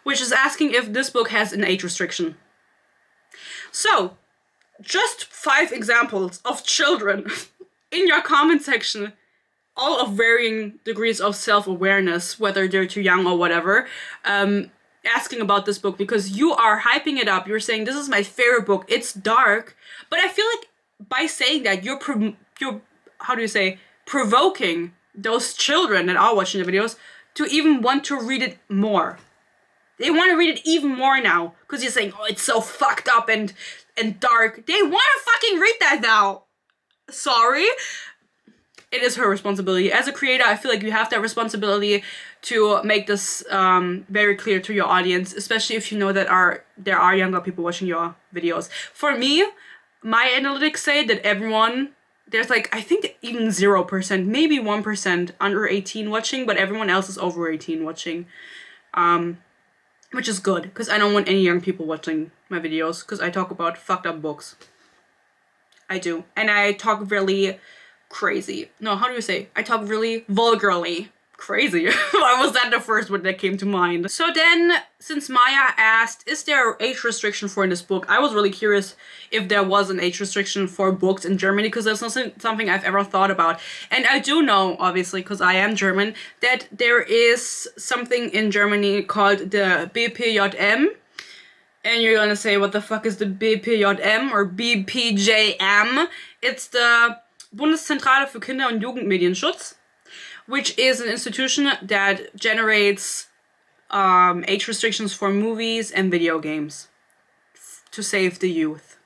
Which is asking if this book has an age restriction. So, just 5 examples of children in your comment section, all of varying degrees of self-awareness, whether they're too young or whatever, asking about this book because you are hyping it up. You're saying, this is my favorite book. It's dark. But I feel like by saying that, you're how do you say, provoking those children that are watching the videos to even want to read it more. They want to read it even more now because you're saying, oh, it's so fucked up and dark. They want to fucking read that now. Sorry. It is her responsibility. As a creator, I feel like you have that responsibility to make this very clear to your audience, especially if you know that there are younger people watching your videos. For me, my analytics say that everyone, there's like, I think even 0%, maybe 1% under 18 watching, but everyone else is over 18 watching. Which is good, because I don't want any young people watching my videos, because I talk about fucked up books. I do. And I talk really crazy. No, how do you say? I talk really vulgarly. Crazy. Why was that the first word that came to mind? So then, since Maya asked, is there an age restriction for this book? I was really curious if there was an age restriction for books in Germany, because that's not something I've ever thought about. And I do know, obviously, because I am German, that there is something in Germany called the BPJM. And you're gonna say, what the fuck is the BPJM or BPJM? It's the Bundeszentrale für Kinder- und Jugendmedienschutz, which is an institution that generates age restrictions for movies and video games to save the youth.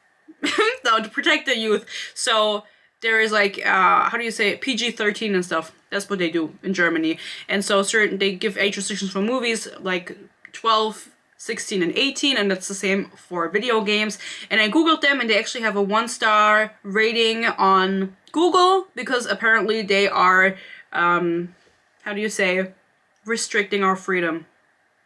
No, to protect the youth. So there is like, how do you say it? PG-13 and stuff. That's what they do in Germany. And so they give age restrictions for movies like 12, 16, and 18, and that's the same for video games. And I googled them, and they actually have a 1-star rating on Google because apparently they are how do you say, restricting our freedom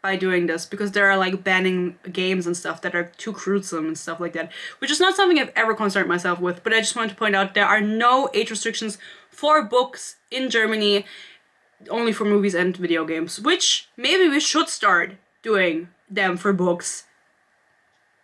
by doing this, because they're like banning games and stuff that are too gruesome and stuff like that, which is not something I've ever concerned myself with. But I just wanted to point out there are no age restrictions for books in Germany, only for movies and video games, which maybe we should start doing them for books.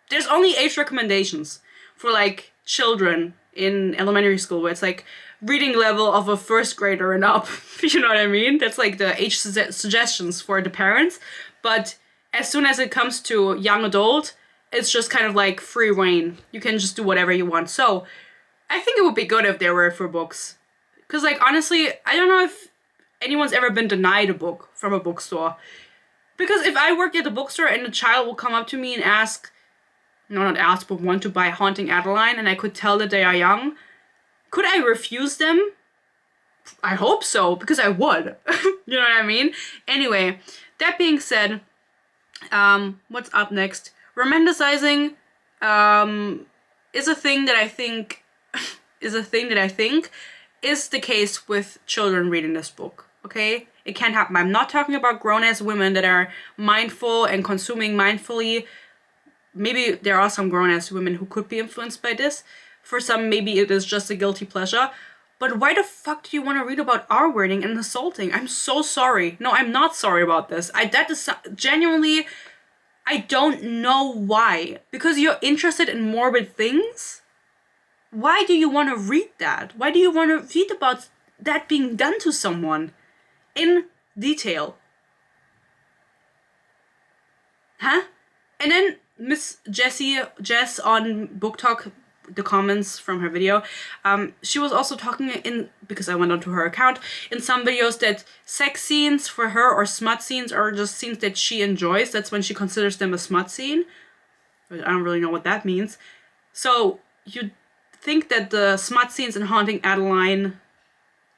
There's only age recommendations for like children in elementary school where it's like reading level of a first grader and up. You know what I mean? That's like the age suggestions for the parents. But as soon as it comes to young adult, it's just kind of like free reign. You can just do whatever you want. So I think it would be good if there were for books. Because like honestly, I don't know if anyone's ever been denied a book from a bookstore. Because if I worked at a bookstore and a child will come up to me and ask, no, not ask, but want to buy Haunting Adeline, and I could tell that they are young, could I refuse them? I hope so, because I would. You know what I mean? Anyway, that being said, what's up next? Romanticizing is a thing that I think is the case with children reading this book. Okay? It can happen. I'm not talking about grown-ass women that are mindful and consuming mindfully. Maybe there are some grown-ass women who could be influenced by this. For some, maybe it is just a guilty pleasure. But why the fuck do you want to read about R-wording and assaulting? I'm so sorry. No, I'm not sorry about this. That is genuinely, I don't know why. Because you're interested in morbid things? Why do you want to read that? Why do you want to read about that being done to someone? In detail. Huh? And then Miss Jess on Booktok, the comments from her video, she was also talking in, because I went onto her account, in some videos that sex scenes for her or smut scenes are just scenes that she enjoys. That's when she considers them a smut scene. But I don't really know what that means. So you think that the smut scenes in Haunting Adeline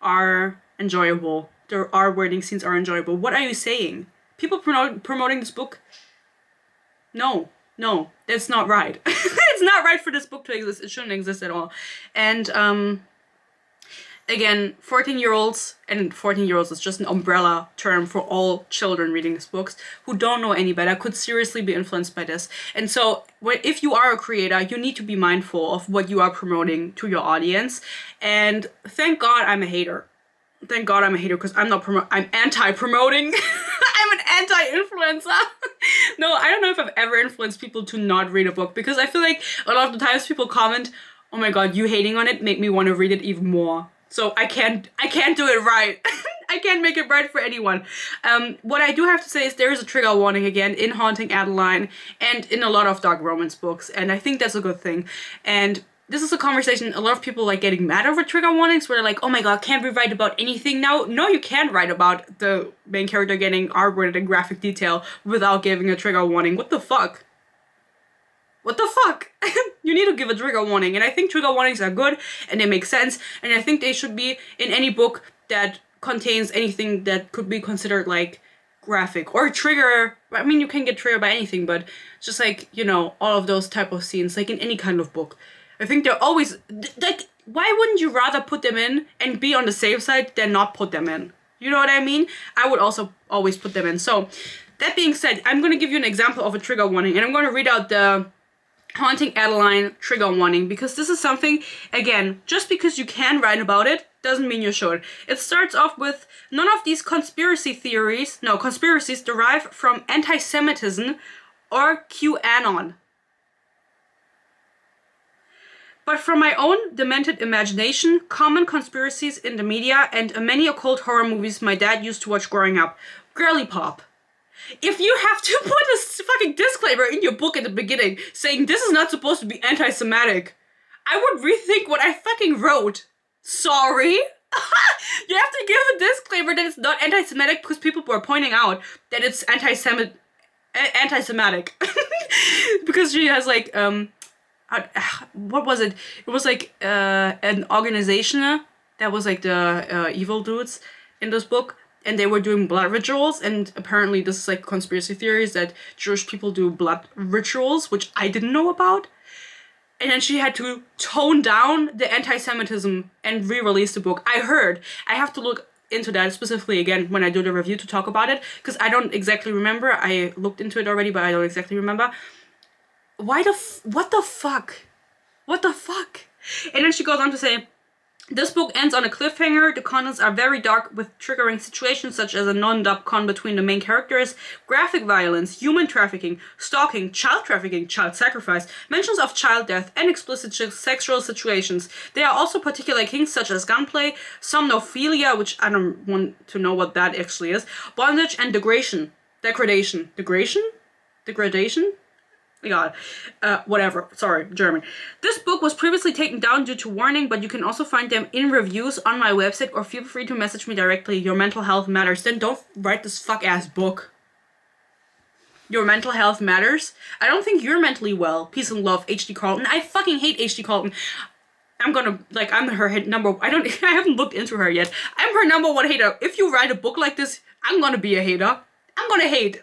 are enjoyable. The R-wording scenes are enjoyable. What are you saying? People promoting this book? No, that's not right. It's not right for this book to exist. It shouldn't exist at all. And again, 14-year-olds, and 14-year-olds is just an umbrella term for all children reading these books who don't know any better, could seriously be influenced by this. And so if you are a creator, you need to be mindful of what you are promoting to your audience. And thank God I'm a hater. Thank God I'm a hater, because I'm anti-promoting. I'm an anti-influencer. No, I don't know if I've ever influenced people to not read a book, because I feel like a lot of the times people comment, oh my God, you hating on it make me want to read it even more. So I can't do it right. I can't make it right for anyone. What I do have to say is there is a trigger warning again in Haunting Adeline and in a lot of dark romance books, and I think that's a good thing. And this is a conversation, a lot of people like getting mad over trigger warnings, where they're like, oh my God, can't we write about anything now? No, you can't write about the main character getting R-worded in graphic detail without giving a trigger warning. What the fuck? What the fuck? You need to give a trigger warning, and I think trigger warnings are good, and they make sense, and I think they should be in any book that contains anything that could be considered like graphic or trigger. I mean, you can get triggered by anything, but just like, you know, all of those type of scenes, like in any kind of book. I think they're always, like, why wouldn't you rather put them in and be on the safe side than not put them in? You know what I mean? I would also always put them in. So, that being said, I'm going to give you an example of a trigger warning, and I'm going to read out the Haunting Adeline trigger warning, because this is something, again, just because you can write about it, doesn't mean you should. It starts off with, none of these conspiracies derive from anti-Semitism or QAnon, but from my own demented imagination, common conspiracies in the media, and many occult horror movies my dad used to watch growing up. Girly pop. If you have to put a fucking disclaimer in your book at the beginning saying this is not supposed to be anti-Semitic, I would rethink what I fucking wrote. Sorry? You have to give a disclaimer that it's not anti-Semitic because people were pointing out that it's anti-Semitic. Because she has like, what was it? It was like an organization that was like the evil dudes in this book, and they were doing blood rituals, and apparently this is like conspiracy theories that Jewish people do blood rituals, which I didn't know about. And then she had to tone down the anti-Semitism and re-release the book. I have to look into that specifically again when I do the review to talk about it, because I don't exactly remember. I looked into it already, but I don't exactly remember. What the fuck? What the fuck? And then she goes on to say, This book ends on a cliffhanger. The contents are very dark with triggering situations such as a non-dub con between the main characters, graphic violence, human trafficking, stalking, child sacrifice, mentions of child death, and explicit sexual situations. There are also particular kinks such as gunplay, somnophilia, which I don't want to know what that actually is, bondage, and degradation. Degradation? God, whatever. Sorry, German. This book was previously taken down due to warning, but you can also find them in reviews on my website, or feel free to message me directly. Your mental health matters. Then don't write this fuck-ass book. Your mental health matters? I don't think you're mentally well. Peace and love, H.D. Carlton. I fucking hate H.D. Carlton. I'm her number... I haven't looked into her yet. I'm her number one hater. If you write a book like this, I'm gonna be a hater. I'm gonna hate.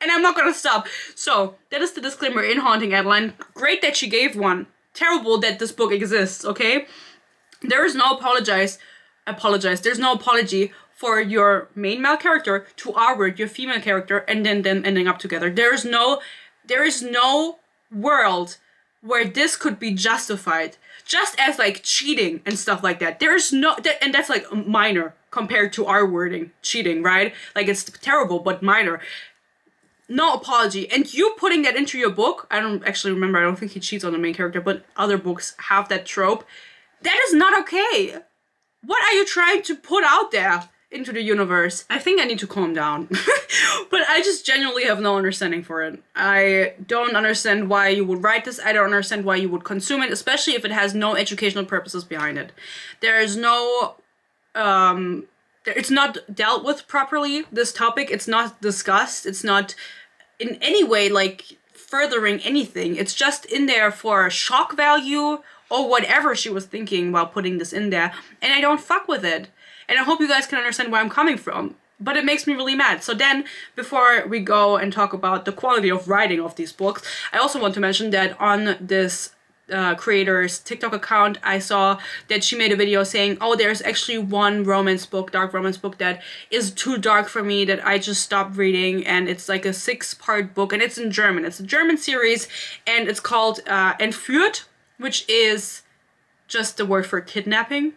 And I'm not gonna stop. So, that is the disclaimer in Haunting Adeline. Great that she gave one. Terrible that this book exists, okay? There is no there's no apology for your main male character to R-word your female character and then them ending up together. There is no world where this could be justified. Just as like cheating and stuff like that. There is no, and that's like minor compared to R-wording cheating, right? Like it's terrible, but minor. No apology. And you putting that into your book, I don't actually remember, I don't think he cheats on the main character, but other books have that trope. That is not okay. What are you trying to put out there into the universe? I think I need to calm down. But I just genuinely have no understanding for it. I don't understand why you would write this. I don't understand why you would consume it, especially if it has no educational purposes behind it. There is no, it's not dealt with properly, this topic. It's not discussed. It's not in any way like furthering anything. It's just in there for shock value or whatever she was thinking while putting this in there. And I don't fuck with it. And I hope you guys can understand where I'm coming from. But it makes me really mad. So then, before we go and talk about the quality of writing of these books, I also want to mention that on this creator's TikTok account, I saw that she made a video saying, oh, there's actually one romance book, dark romance book, that is too dark for me, that I just stopped reading, and it's like a 6-part book, and it's in German. It's a German series, and it's called Entführt, which is just the word for kidnapping.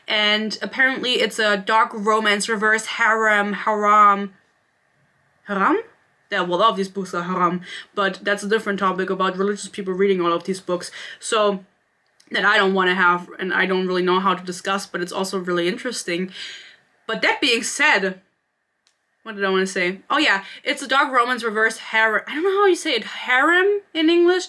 And apparently it's a dark romance, reverse haram? Yeah, well, all of these books are haram, but that's a different topic about religious people reading all of these books. So, that I don't want to have, and I don't really know how to discuss, but it's also really interesting. But that being said, what did I want to say? Oh yeah, it's a dark romance, reverse harem. I don't know how you say it, harem in English.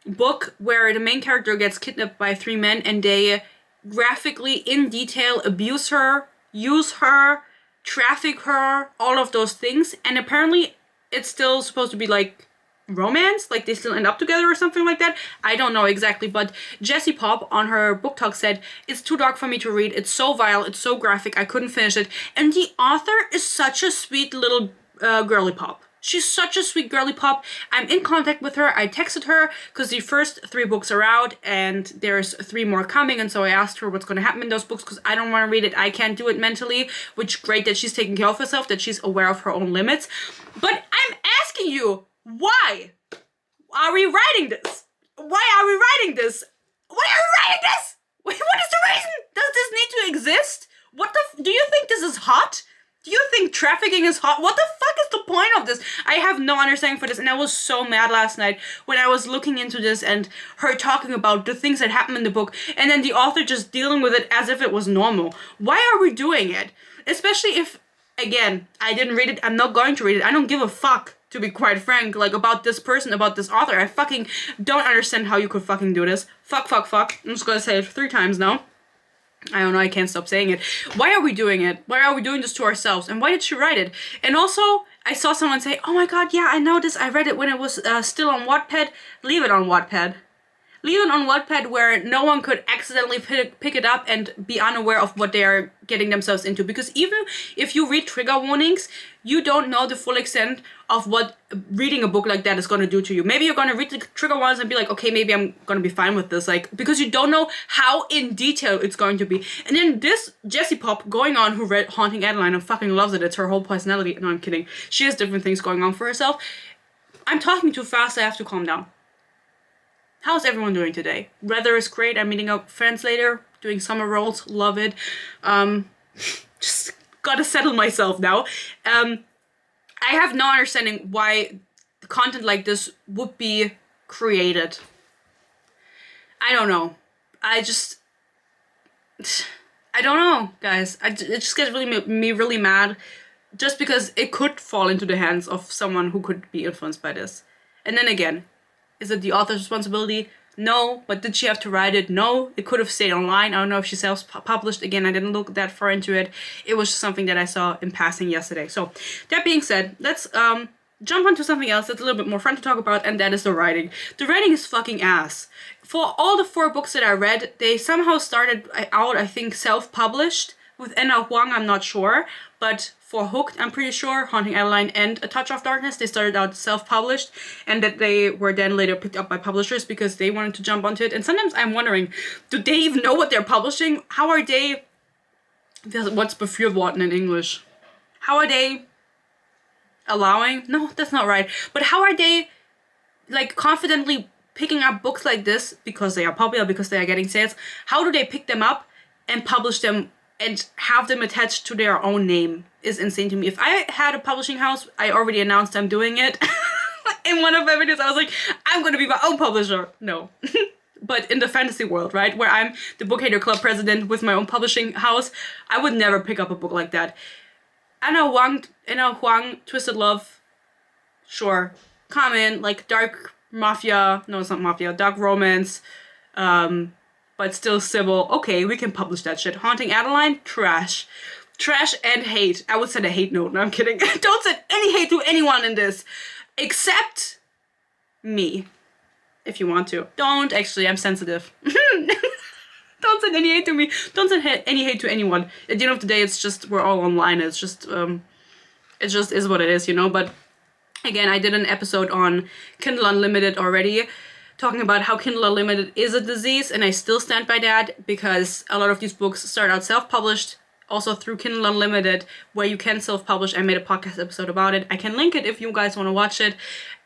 Book where the main character gets kidnapped by 3 men, and they graphically, in detail, abuse her, use her, traffic her, all of those things. And apparently it's still supposed to be like romance, like they still end up together or something like that. I don't know exactly, but Jessie Pop on her Booktok said, it's too dark for me to read, it's so vile, it's so graphic, I couldn't finish it. And the author is such a sweet little girly pop. She's such a sweet girly pop. I'm in contact with her. I texted her because the first 3 books are out and there's 3 more coming. And so I asked her what's going to happen in those books because I don't want to read it. I can't do it mentally, which great that she's taking care of herself, that she's aware of her own limits. But I'm asking you, why are we writing this? Why are we writing this? Why are we writing this? What is the reason? Does this need to exist? Do you think this is hot? Do you think trafficking is hot? What the fuck is the point of this? I have no understanding for this, and I was so mad last night when I was looking into this and her talking about the things that happened in the book, and then the author just dealing with it as if it was normal. Why are we doing it? Especially if, again, I didn't read it, I'm not going to read it, I don't give a fuck, to be quite frank, like, about this person, about this author. I fucking don't understand how you could fucking do this. Fuck. I'm just gonna say it 3 times now. I don't know, I can't stop saying it. Why are we doing it? Why are we doing this to ourselves? And why did she write it? And also, I saw someone say, oh my god, yeah, I know this. I read it when it was still on Wattpad. Leave it on Wattpad. Leave it on Wattpad where no one could accidentally pick it up and be unaware of what they are getting themselves into. Because even if you read trigger warnings, you don't know the full extent of what reading a book like that is going to do to you. Maybe you're going to read the trigger warnings and be like, okay, maybe I'm going to be fine with this. Like, because you don't know how in detail it's going to be. And then this Jessie Pop going on, who read Haunting Adeline and fucking loves it. It's her whole personality. No, I'm kidding. She has different things going on for herself. I'm talking too fast. I have to calm down. How's everyone doing today? Weather is great. I'm meeting up with friends later, doing summer rolls, love it. Just gotta settle myself now. I have no understanding why content like this would be created. I don't know. I don't know, guys. It just gets me really mad, just because it could fall into the hands of someone who could be influenced by this. And then again, is it the author's responsibility? No. But did she have to write it? No. It could have stayed online. I don't know if she self-published. Again, I didn't look that far into it. It was just something that I saw in passing yesterday. So that being said, let's jump onto something else that's a little bit more fun to talk about, and that is the writing. The writing is fucking ass. For all the 4 books that I read, they somehow started out, I think, self-published. With Anna Huang, I'm not sure, but for Hooked, I'm pretty sure, Haunting Adeline and A Touch of Darkness, they started out self-published, and that they were then later picked up by publishers because they wanted to jump onto it. And sometimes I'm wondering, do they even know what they're publishing? How are they... What's befürworten in English? How are they allowing? No, that's not right. But how are they, like, confidently picking up books like this because they are popular, because they are getting sales? How do they pick them up and publish them and have them attached to their own name? Is insane to me. If I had a publishing house, I already announced I'm doing it. In one of my videos, I was like, I'm gonna be my own publisher. No. But in the fantasy world, right, where I'm the Bookhater Club president with my own publishing house, I would never pick up a book like that. Anna Huang, Twisted Love, sure. Common, like dark mafia, no, it's not mafia, dark romance, but still civil. Okay, we can publish that shit. Haunting Adeline, trash. Trash and hate. I would send a hate note. No, I'm kidding. Don't send any hate to anyone in this. Except me. If you want to. Don't. Actually, I'm sensitive. Don't send any hate to me. Don't send any hate to anyone. At the end of the day, it's just, we're all online. It's just, it just is what it is, you know? But again, I did an episode on Kindle Unlimited already, talking about how Kindle Unlimited is a disease, and I still stand by that, because a lot of these books start out self-published, also through Kindle Unlimited, where you can self-publish. I made a podcast episode about it. I can link it if you guys want to watch it.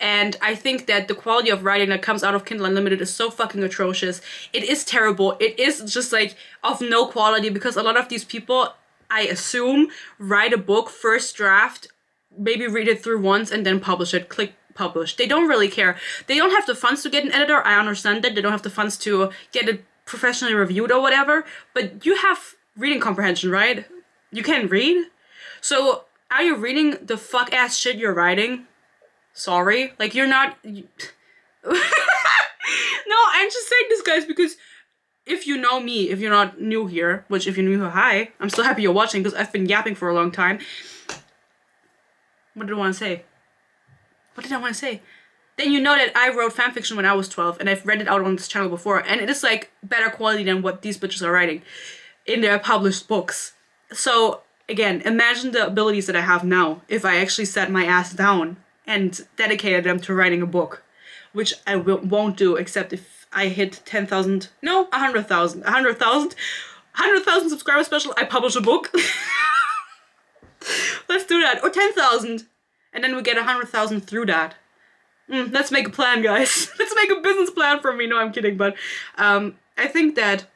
And I think that the quality of writing that comes out of Kindle Unlimited is so fucking atrocious. It is terrible. It is just like of no quality, because a lot of these people, I assume, write a book, first draft, maybe read it through once and then publish it, click publish. They don't really care. They don't have the funds to get an editor. I understand that. They don't have the funds to get it professionally reviewed or whatever, but you have reading comprehension, right? You can read? So are you reading the fuck ass shit you're writing? Sorry. Like, you're not... No, I'm just saying this, guys, because if you know me, if you're not new here, which if you're new, hi, I'm still happy you're watching because I've been yapping for a long time. What did I want to say? What did I want to say? Then you know that I wrote fanfiction when I was 12 and I've read it out on this channel before, and it is like better quality than what these bitches are writing in their published books. So again, imagine the abilities that I have now if I actually set my ass down and dedicated them to writing a book, which I won't do except if I hit 10,000, no, 100,000 subscriber special, I publish a book. Let's do that. Or 10,000. And then we get 100,000 through that. Let's make a plan, guys. Let's make a business plan for me. No, I'm kidding. But I think that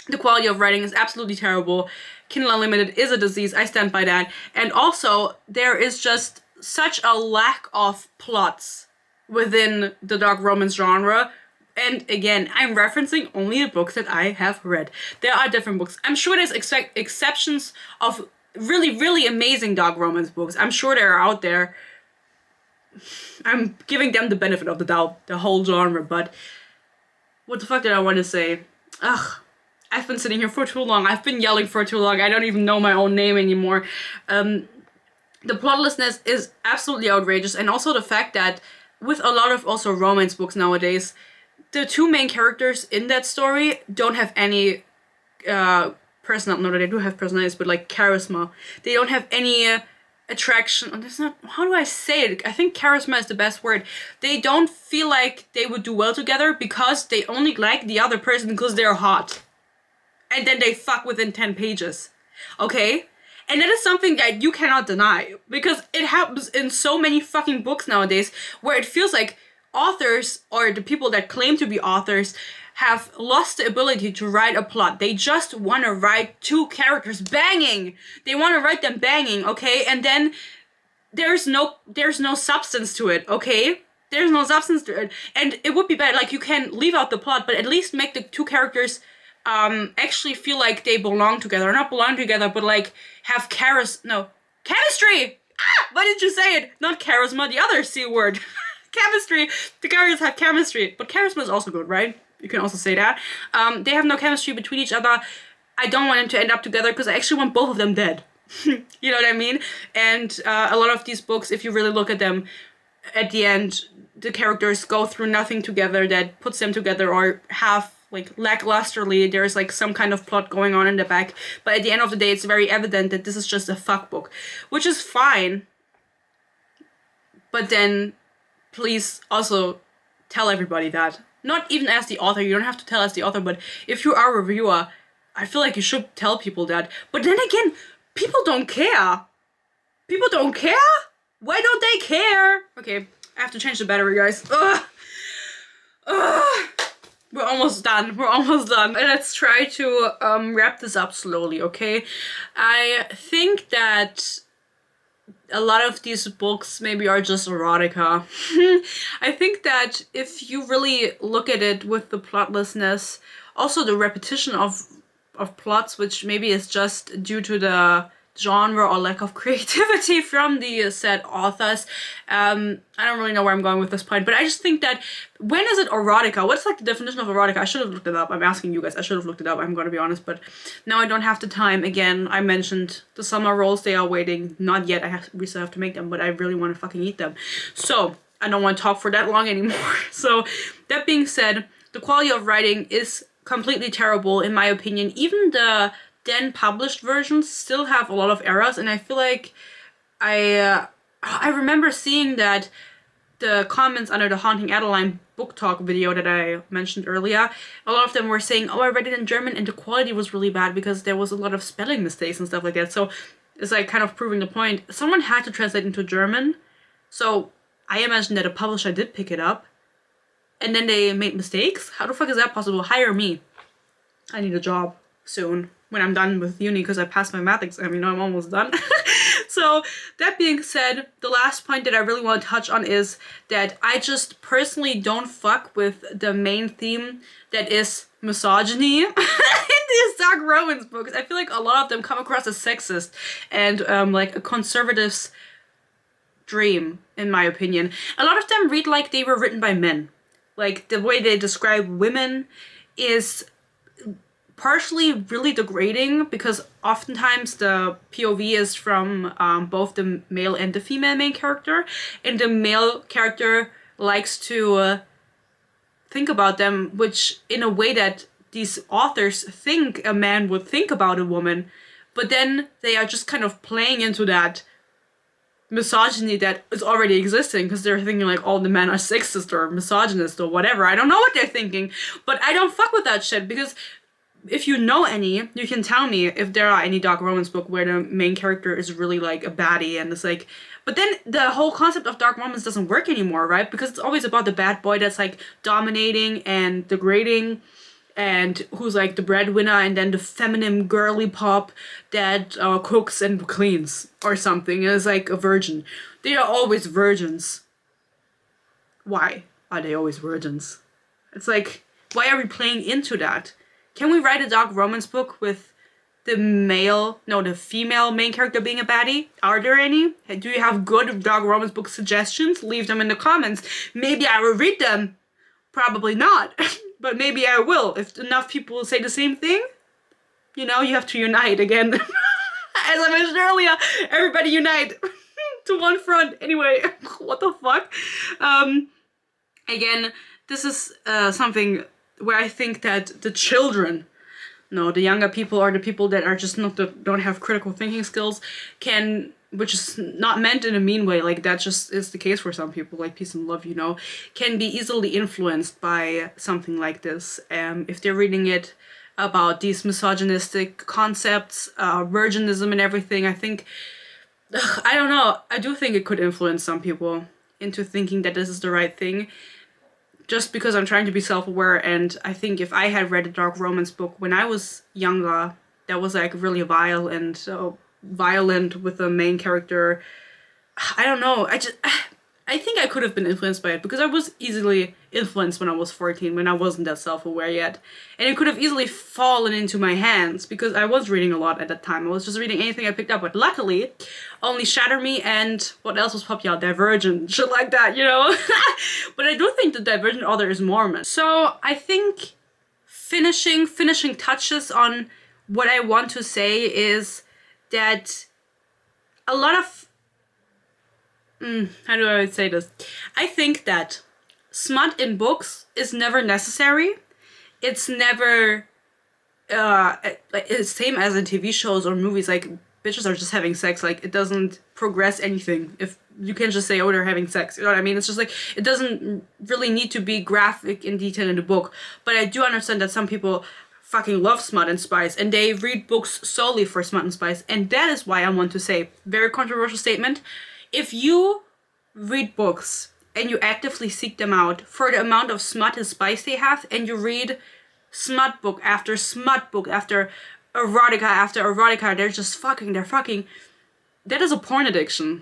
the quality of writing is absolutely terrible. Kindle Unlimited is a disease. I stand by that. And also, there is just such a lack of plots within the dark romance genre. And again, I'm referencing only the books that I have read. There are different books. I'm sure there's exceptions of really, really amazing dark romance books. I'm sure they're out there. I'm giving them the benefit of the doubt, the whole genre, but what the fuck did I want to say? Ugh. I've been sitting here for too long. I've been yelling for too long. I don't even know my own name anymore. The plotlessness is absolutely outrageous. And also the fact that with a lot of also romance books nowadays, the two main characters in that story don't have any personality. No, they do have personalities, but like charisma. They don't have any attraction. That's not, how do I say it? I think charisma is the best word. They don't feel like they would do well together because they only like the other person because they're hot. And then they fuck within 10 pages. Okay? And that is something that you cannot deny. Because it happens in so many fucking books nowadays where it feels like authors, or the people that claim to be authors, have lost the ability to write a plot. They just want to write two characters banging. They want to write them banging, okay? And then there's no substance to it, okay? There's no substance to it. And it would be better, like, you can leave out the plot, but at least make the two characters actually feel like they belong together. Not belong together, but like have chemistry! Ah! Why did you say it? Not charisma, the other C word. Chemistry. The characters have chemistry. But charisma is also good, right? You can also say that. They have no chemistry between each other. I don't want them to end up together because I actually want both of them dead. You know what I mean? And a lot of these books, if you really look at them, at the end, the characters go through nothing together that puts them together, or have, like, lacklusterly, there's like some kind of plot going on in the back. But at the end of the day, it's very evident that this is just a fuck book, which is fine. But then, please also tell everybody that. Not even as the author, you don't have to tell as the author, but if you are a reviewer, I feel like you should tell people that. But then again, people don't care. People don't care? Why don't they care? Okay, I have to change the battery, guys. Ugh. Ugh. We're almost done. We're almost done. Let's try to wrap this up slowly, okay? I think that a lot of these books maybe are just erotica. I think that if you really look at it with the plotlessness, also the repetition of plots, which maybe is just due to the genre or lack of creativity from the said authors. I don't really know where I'm going with this point, but I just think that, when is it erotica? What's like the definition of erotica? I should have looked it up. I'm asking you guys. I should have looked it up. I'm gonna be honest, but now I don't have the time. Again, I mentioned the summer rolls. They are waiting. Not yet. We still have to make them, but I really want to fucking eat them. So I don't want to talk for that long anymore. So that being said, the quality of writing is completely terrible in my opinion. Even the then published versions still have a lot of errors, and I feel like I remember seeing that the comments under the Haunting Adeline Booktok video that I mentioned earlier, a lot of them were saying, oh, I read it in German and the quality was really bad because there was a lot of spelling mistakes and stuff like that. So it's like kind of proving the point. Someone had to translate into German, so I imagine that a publisher did pick it up and then they made mistakes. How the fuck is that possible? Hire me. I need a job soon when I'm done with uni, because I passed my math exam, you know, I'm almost done. So that being said, the last point that I really want to touch on is that I just personally don't fuck with the main theme that is misogyny in these dark romance books. I feel like a lot of them come across as sexist and like a conservative's dream, in my opinion. A lot of them read like they were written by men. Like the way they describe women is partially really degrading, because oftentimes the POV is from both the male and the female main character, and the male character likes to think about them, which in a way that these authors think a man would think about a woman, but then they are just kind of playing into that misogyny that is already existing, because they're thinking like all the men are sexist or misogynist or whatever. I don't know what they're thinking, but I don't fuck with that shit, because if you know any, you can tell me if there are any dark romance book where the main character is really like a baddie and it's like, but then the whole concept of dark romance doesn't work anymore, right? Because it's always about the bad boy that's like dominating and degrading and who's like the breadwinner, and then the feminine girly pop that cooks and cleans or something, and is like a virgin. They are always virgins. Why are they always virgins? It's like, why are we playing into that? Can we write a dark romance book with the female main character being a baddie? Are there any? Do you have good dark romance book suggestions? Leave them in the comments. Maybe I will read them. Probably not. But maybe I will. If enough people say the same thing, you know, you have to unite again. As I mentioned earlier, everybody unite to one front. Anyway, what the fuck? Again, this is something where I think that the children, the younger people, or the people that are just don't have critical thinking skills, which is not meant in a mean way, like that just is the case for some people, like peace and love, can be easily influenced by something like this. If they're reading it about these misogynistic concepts, virginism and everything, I think, I don't know, I do think it could influence some people into thinking that this is the right thing. just because I'm trying to be self-aware. And I think if I had read a dark romance book when I was younger, that was like really vile and violent with the main character, I don't know. I think I could have been influenced by it because I was easily influenced when I was 14, when I wasn't that self-aware yet. And it could have easily fallen into my hands because I was reading a lot at that time. I was just reading anything I picked up. But luckily, only Shatter Me and what else was popular? Divergent, shit like that, you know? But I do think the Divergent author is Mormon. So I think finishing touches on what I want to say is that a lot of how do I say this? I think that smut in books is never necessary. It's never it's same as in TV shows or movies. Like, bitches are just having sex. Like, it doesn't progress anything. If you can just say, oh, they're having sex. You know what I mean? It's just like, it doesn't really need to be graphic in detail in the book. But I do understand that some people fucking love smut and spice, and they read books solely for smut and spice. And that is why I want to say, very controversial statement, if you read books and you actively seek them out for the amount of smut and spice they have, and you read smut book after erotica, they're just fucking, that is a porn addiction.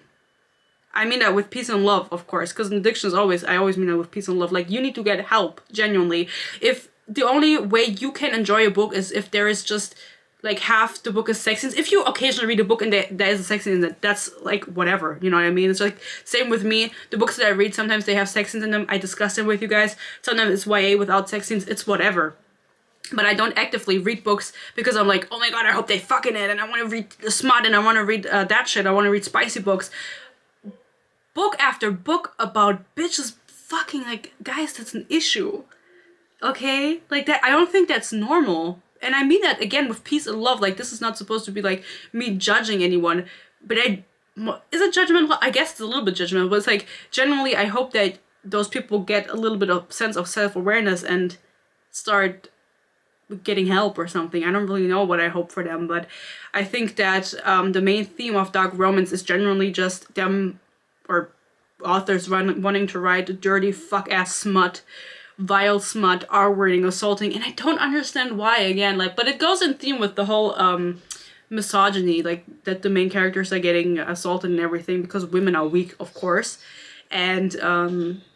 I mean that with peace and love, of course, because an addiction is always, I always mean that with peace and love. Like, you need to get help, genuinely. If the only way you can enjoy a book is if there is just like half the book is sex scenes. If you occasionally read a book and there is a sex scene in it, that's like whatever, you know what I mean? It's like same with me. The books that I read, sometimes they have sex scenes in them. I discuss them with you guys. Sometimes it's YA without sex scenes. It's whatever. But I don't actively read books because I'm like, oh my god, I hope they fucking it, and I want to read the smut, and I want to read that shit. I want to read spicy books. Book after book about bitches fucking, like, guys, that's an issue. Okay? Like, that, I don't think that's normal. And I mean that, again, with peace and love. Like, this is not supposed to be, like, me judging anyone. But is it judgmental? I guess it's a little bit judgmental. But it's like, generally, I hope that those people get a little bit of sense of self-awareness and start getting help or something. I don't really know what I hope for them. But I think that the main theme of dark romance is generally just them, or authors wanting to write dirty, fuck-ass smut, vile smut, R-wording, assaulting, and I don't understand why, again, like, but it goes in theme with the whole misogyny, like, that the main characters are getting assaulted and everything because women are weak, of course, and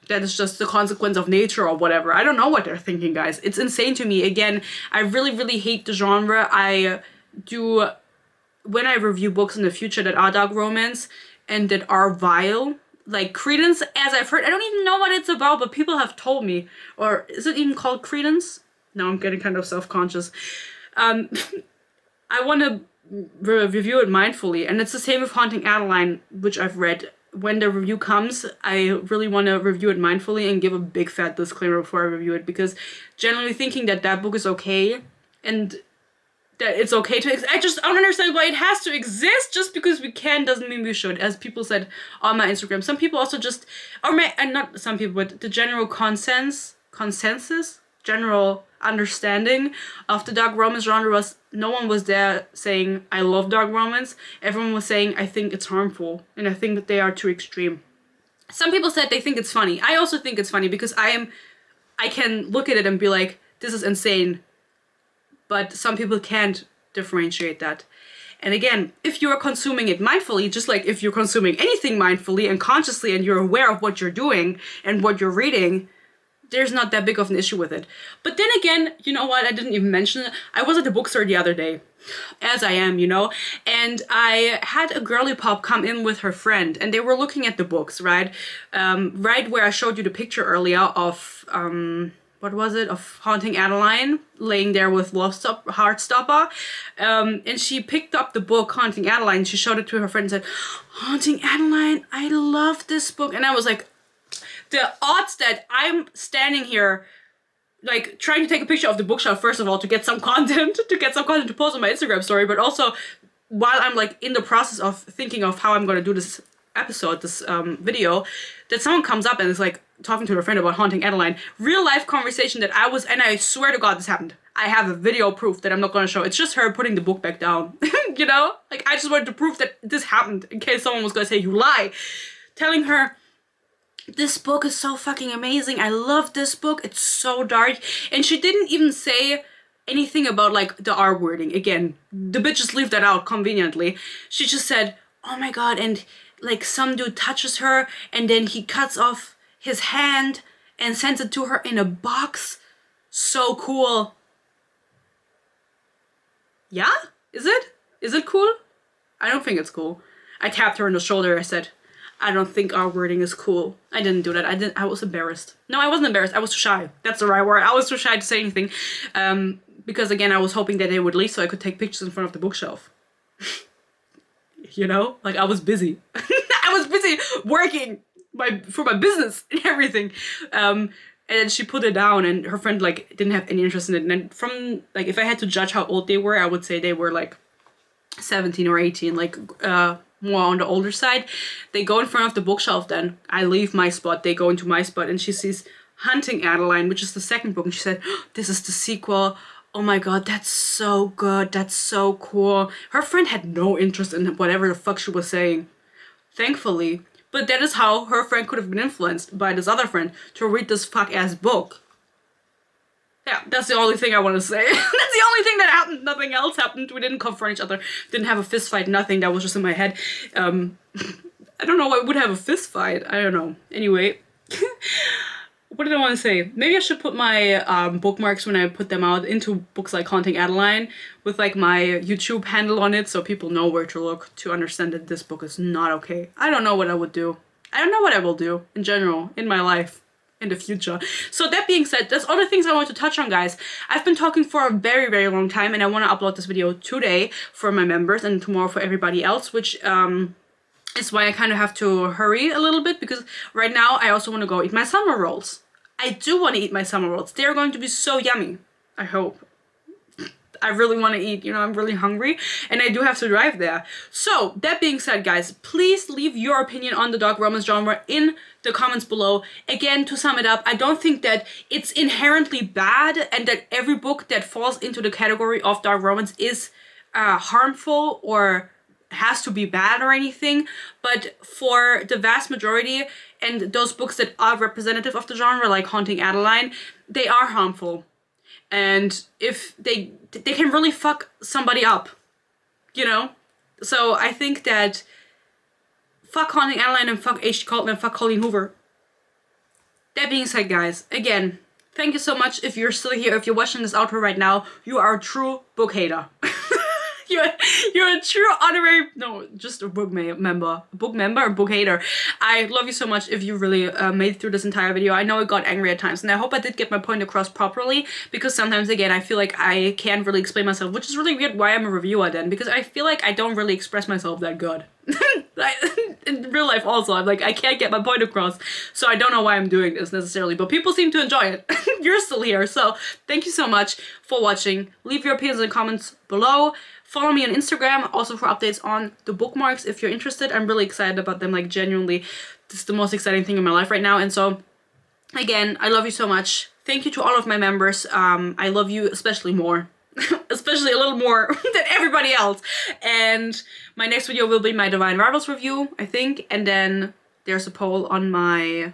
that is just the consequence of nature or whatever. I don't know what they're thinking, guys. It's insane to me. Again, I really hate the genre. I do, when I review books in the future that are dark romance and that are vile, like Credence, as I've heard, I don't even know what it's about, but people have told me, or is it even called Credence? Now I'm getting kind of self-conscious. I want to review it mindfully, and it's the same with Haunting Adeline, which I've read. When the review comes, I really want to review it mindfully and give a big fat disclaimer before I review it, because generally thinking that that book is okay, and that it's okay to I don't understand why it has to exist. Just because we can doesn't mean we should, as people said on my Instagram. Some people also just, and not some people, but the general consensus, general understanding of the dark romance genre was, no one was there saying, I love dark romance. Everyone was saying, I think it's harmful, and I think that they are too extreme. Some people said they think it's funny. I also think it's funny because I can look at it and be like, this is insane. But some people can't differentiate that. And again, if you are consuming it mindfully, just like if you're consuming anything mindfully and consciously and you're aware of what you're doing and what you're reading, there's not that big of an issue with it. But then again, you know what? I didn't even mention it. I was at the bookstore the other day, as I am, you know, and I had a girly pop come in with her friend, and they were looking at the books, right? Right where I showed you the picture earlier of, what was it, of Haunting Adeline, laying there with Heartstopper. And she picked up the book, Haunting Adeline, she showed it to her friend and said, Haunting Adeline, I love this book. And I was like, the odds that I'm standing here, like, trying to take a picture of the bookshelf, first of all, to get some content, to post on my Instagram story, but also while I'm, like, in the process of thinking of how I'm going to do this episode, this video, that someone comes up and is, like, talking to her friend about Haunting Adeline. Real life conversation that and I swear to God this happened. I have a video proof that I'm not going to show. It's just her putting the book back down, you know? Like, I just wanted to prove that this happened in case someone was going to say, you lie. Telling her, This book is so fucking amazing. I love this book. It's so dark. And she didn't even say anything about like the R wording. Again, the bitches leave that out conveniently. She just said, oh my god, and like some dude touches her and then he cuts off his hand and sends it to her in a box. So cool. Yeah? Is it? Is it cool? I don't think it's cool. I tapped her on the shoulder. I said, I don't think our wording is cool. I didn't do that. I was embarrassed. No, I wasn't embarrassed. I was too shy. That's the right word. I was too shy to say anything. Because again, I was hoping that they would leave so I could take pictures in front of the bookshelf. You know? Like, I was busy. I was busy working for my business and everything. And then she put it down and her friend, like, didn't have any interest in it. And then from, like, if I had to judge how old they were, I would say they were, like, 17 or 18, like, more on the older side. They go in front of the bookshelf then. I leave my spot, they go into my spot, and she sees Hunting Adeline, which is the second book, and she said, oh, this is the sequel. Oh my god, that's so good, that's so cool. Her friend had no interest in whatever the fuck she was saying, thankfully. But that is how her friend could have been influenced by this other friend to read this fuck-ass book. Yeah, that's the only thing I want to say. That's the only thing that happened. Nothing else happened. We didn't confront each other. Didn't have a fist fight. Nothing. That was just in my head. I don't know why we would have a fist fight. I don't know. Anyway. What did I want to say? Maybe I should put my bookmarks when I put them out into books like Haunting Adeline with like my YouTube handle on it so people know where to look to understand that this book is not okay. I don't know what I would do. I don't know what I will do in general in my life in the future. So that being said, there's other things I want to touch on, guys. I've been talking for a very, very long time and I want to upload this video today for my members and tomorrow for everybody else, which is why I kind of have to hurry a little bit because right now I also want to go eat my summer rolls. I do want to eat my summer rolls. They're going to be so yummy. I hope. I really want to eat, you know, I'm really hungry and I do have to drive there. So that being said, guys, please leave your opinion on the dark romance genre in the comments below. Again, to sum it up, I don't think that it's inherently bad and that every book that falls into the category of dark romance is harmful or has to be bad or anything, but for the vast majority and those books that are representative of the genre, like Haunting Adeline, they are harmful. And if they can really fuck somebody up, you know? So I think that fuck Haunting Adeline and fuck H.G. Colton and fuck Colleen Hoover. That being said, guys, again, thank you so much if you're still here. If you're watching this outro right now, you are a true book hater. You're a true honorary, no, just a book member or book hater. I love you so much if you really made it through this entire video. I know I got angry at times and I hope I did get my point across properly because sometimes, again, I feel like I can't really explain myself, which is really weird why I'm a reviewer then, because I feel like I don't really express myself that good. In real life also, I'm like, I can't get my point across, so I don't know why I'm doing this necessarily, but people seem to enjoy it. You're still here, so thank you so much for watching. Leave your opinions in the comments below. Follow me on Instagram also for updates on the bookmarks if you're interested. I'm really excited about them, like genuinely, this is the most exciting thing in my life right now. And so, again, I love you so much. Thank you to all of my members. I love you especially more. Especially a little more than everybody else. And my next video will be my Divine Rivals review, I think. And then there's a poll on my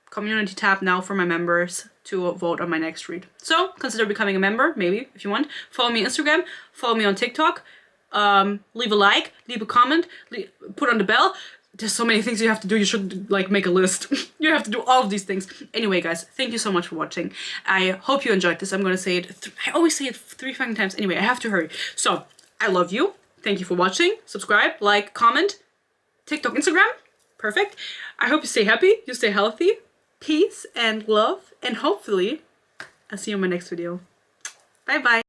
community tab now for my members to vote on my next read. So consider becoming a member, maybe, if you want. Follow me on Instagram, follow me on TikTok, leave a like, leave a comment, put on the bell. There's so many things you have to do. You should like make a list. You have to do all of these things. Anyway, guys, thank you so much for watching. I hope you enjoyed this. I'm gonna say it. I always say it 3 fucking times. Anyway, I have to hurry. So I love you. Thank you for watching. Subscribe, like, comment, TikTok, Instagram. Perfect. I hope you stay happy. You stay healthy. Peace and love. And hopefully, I'll see you in my next video. Bye bye.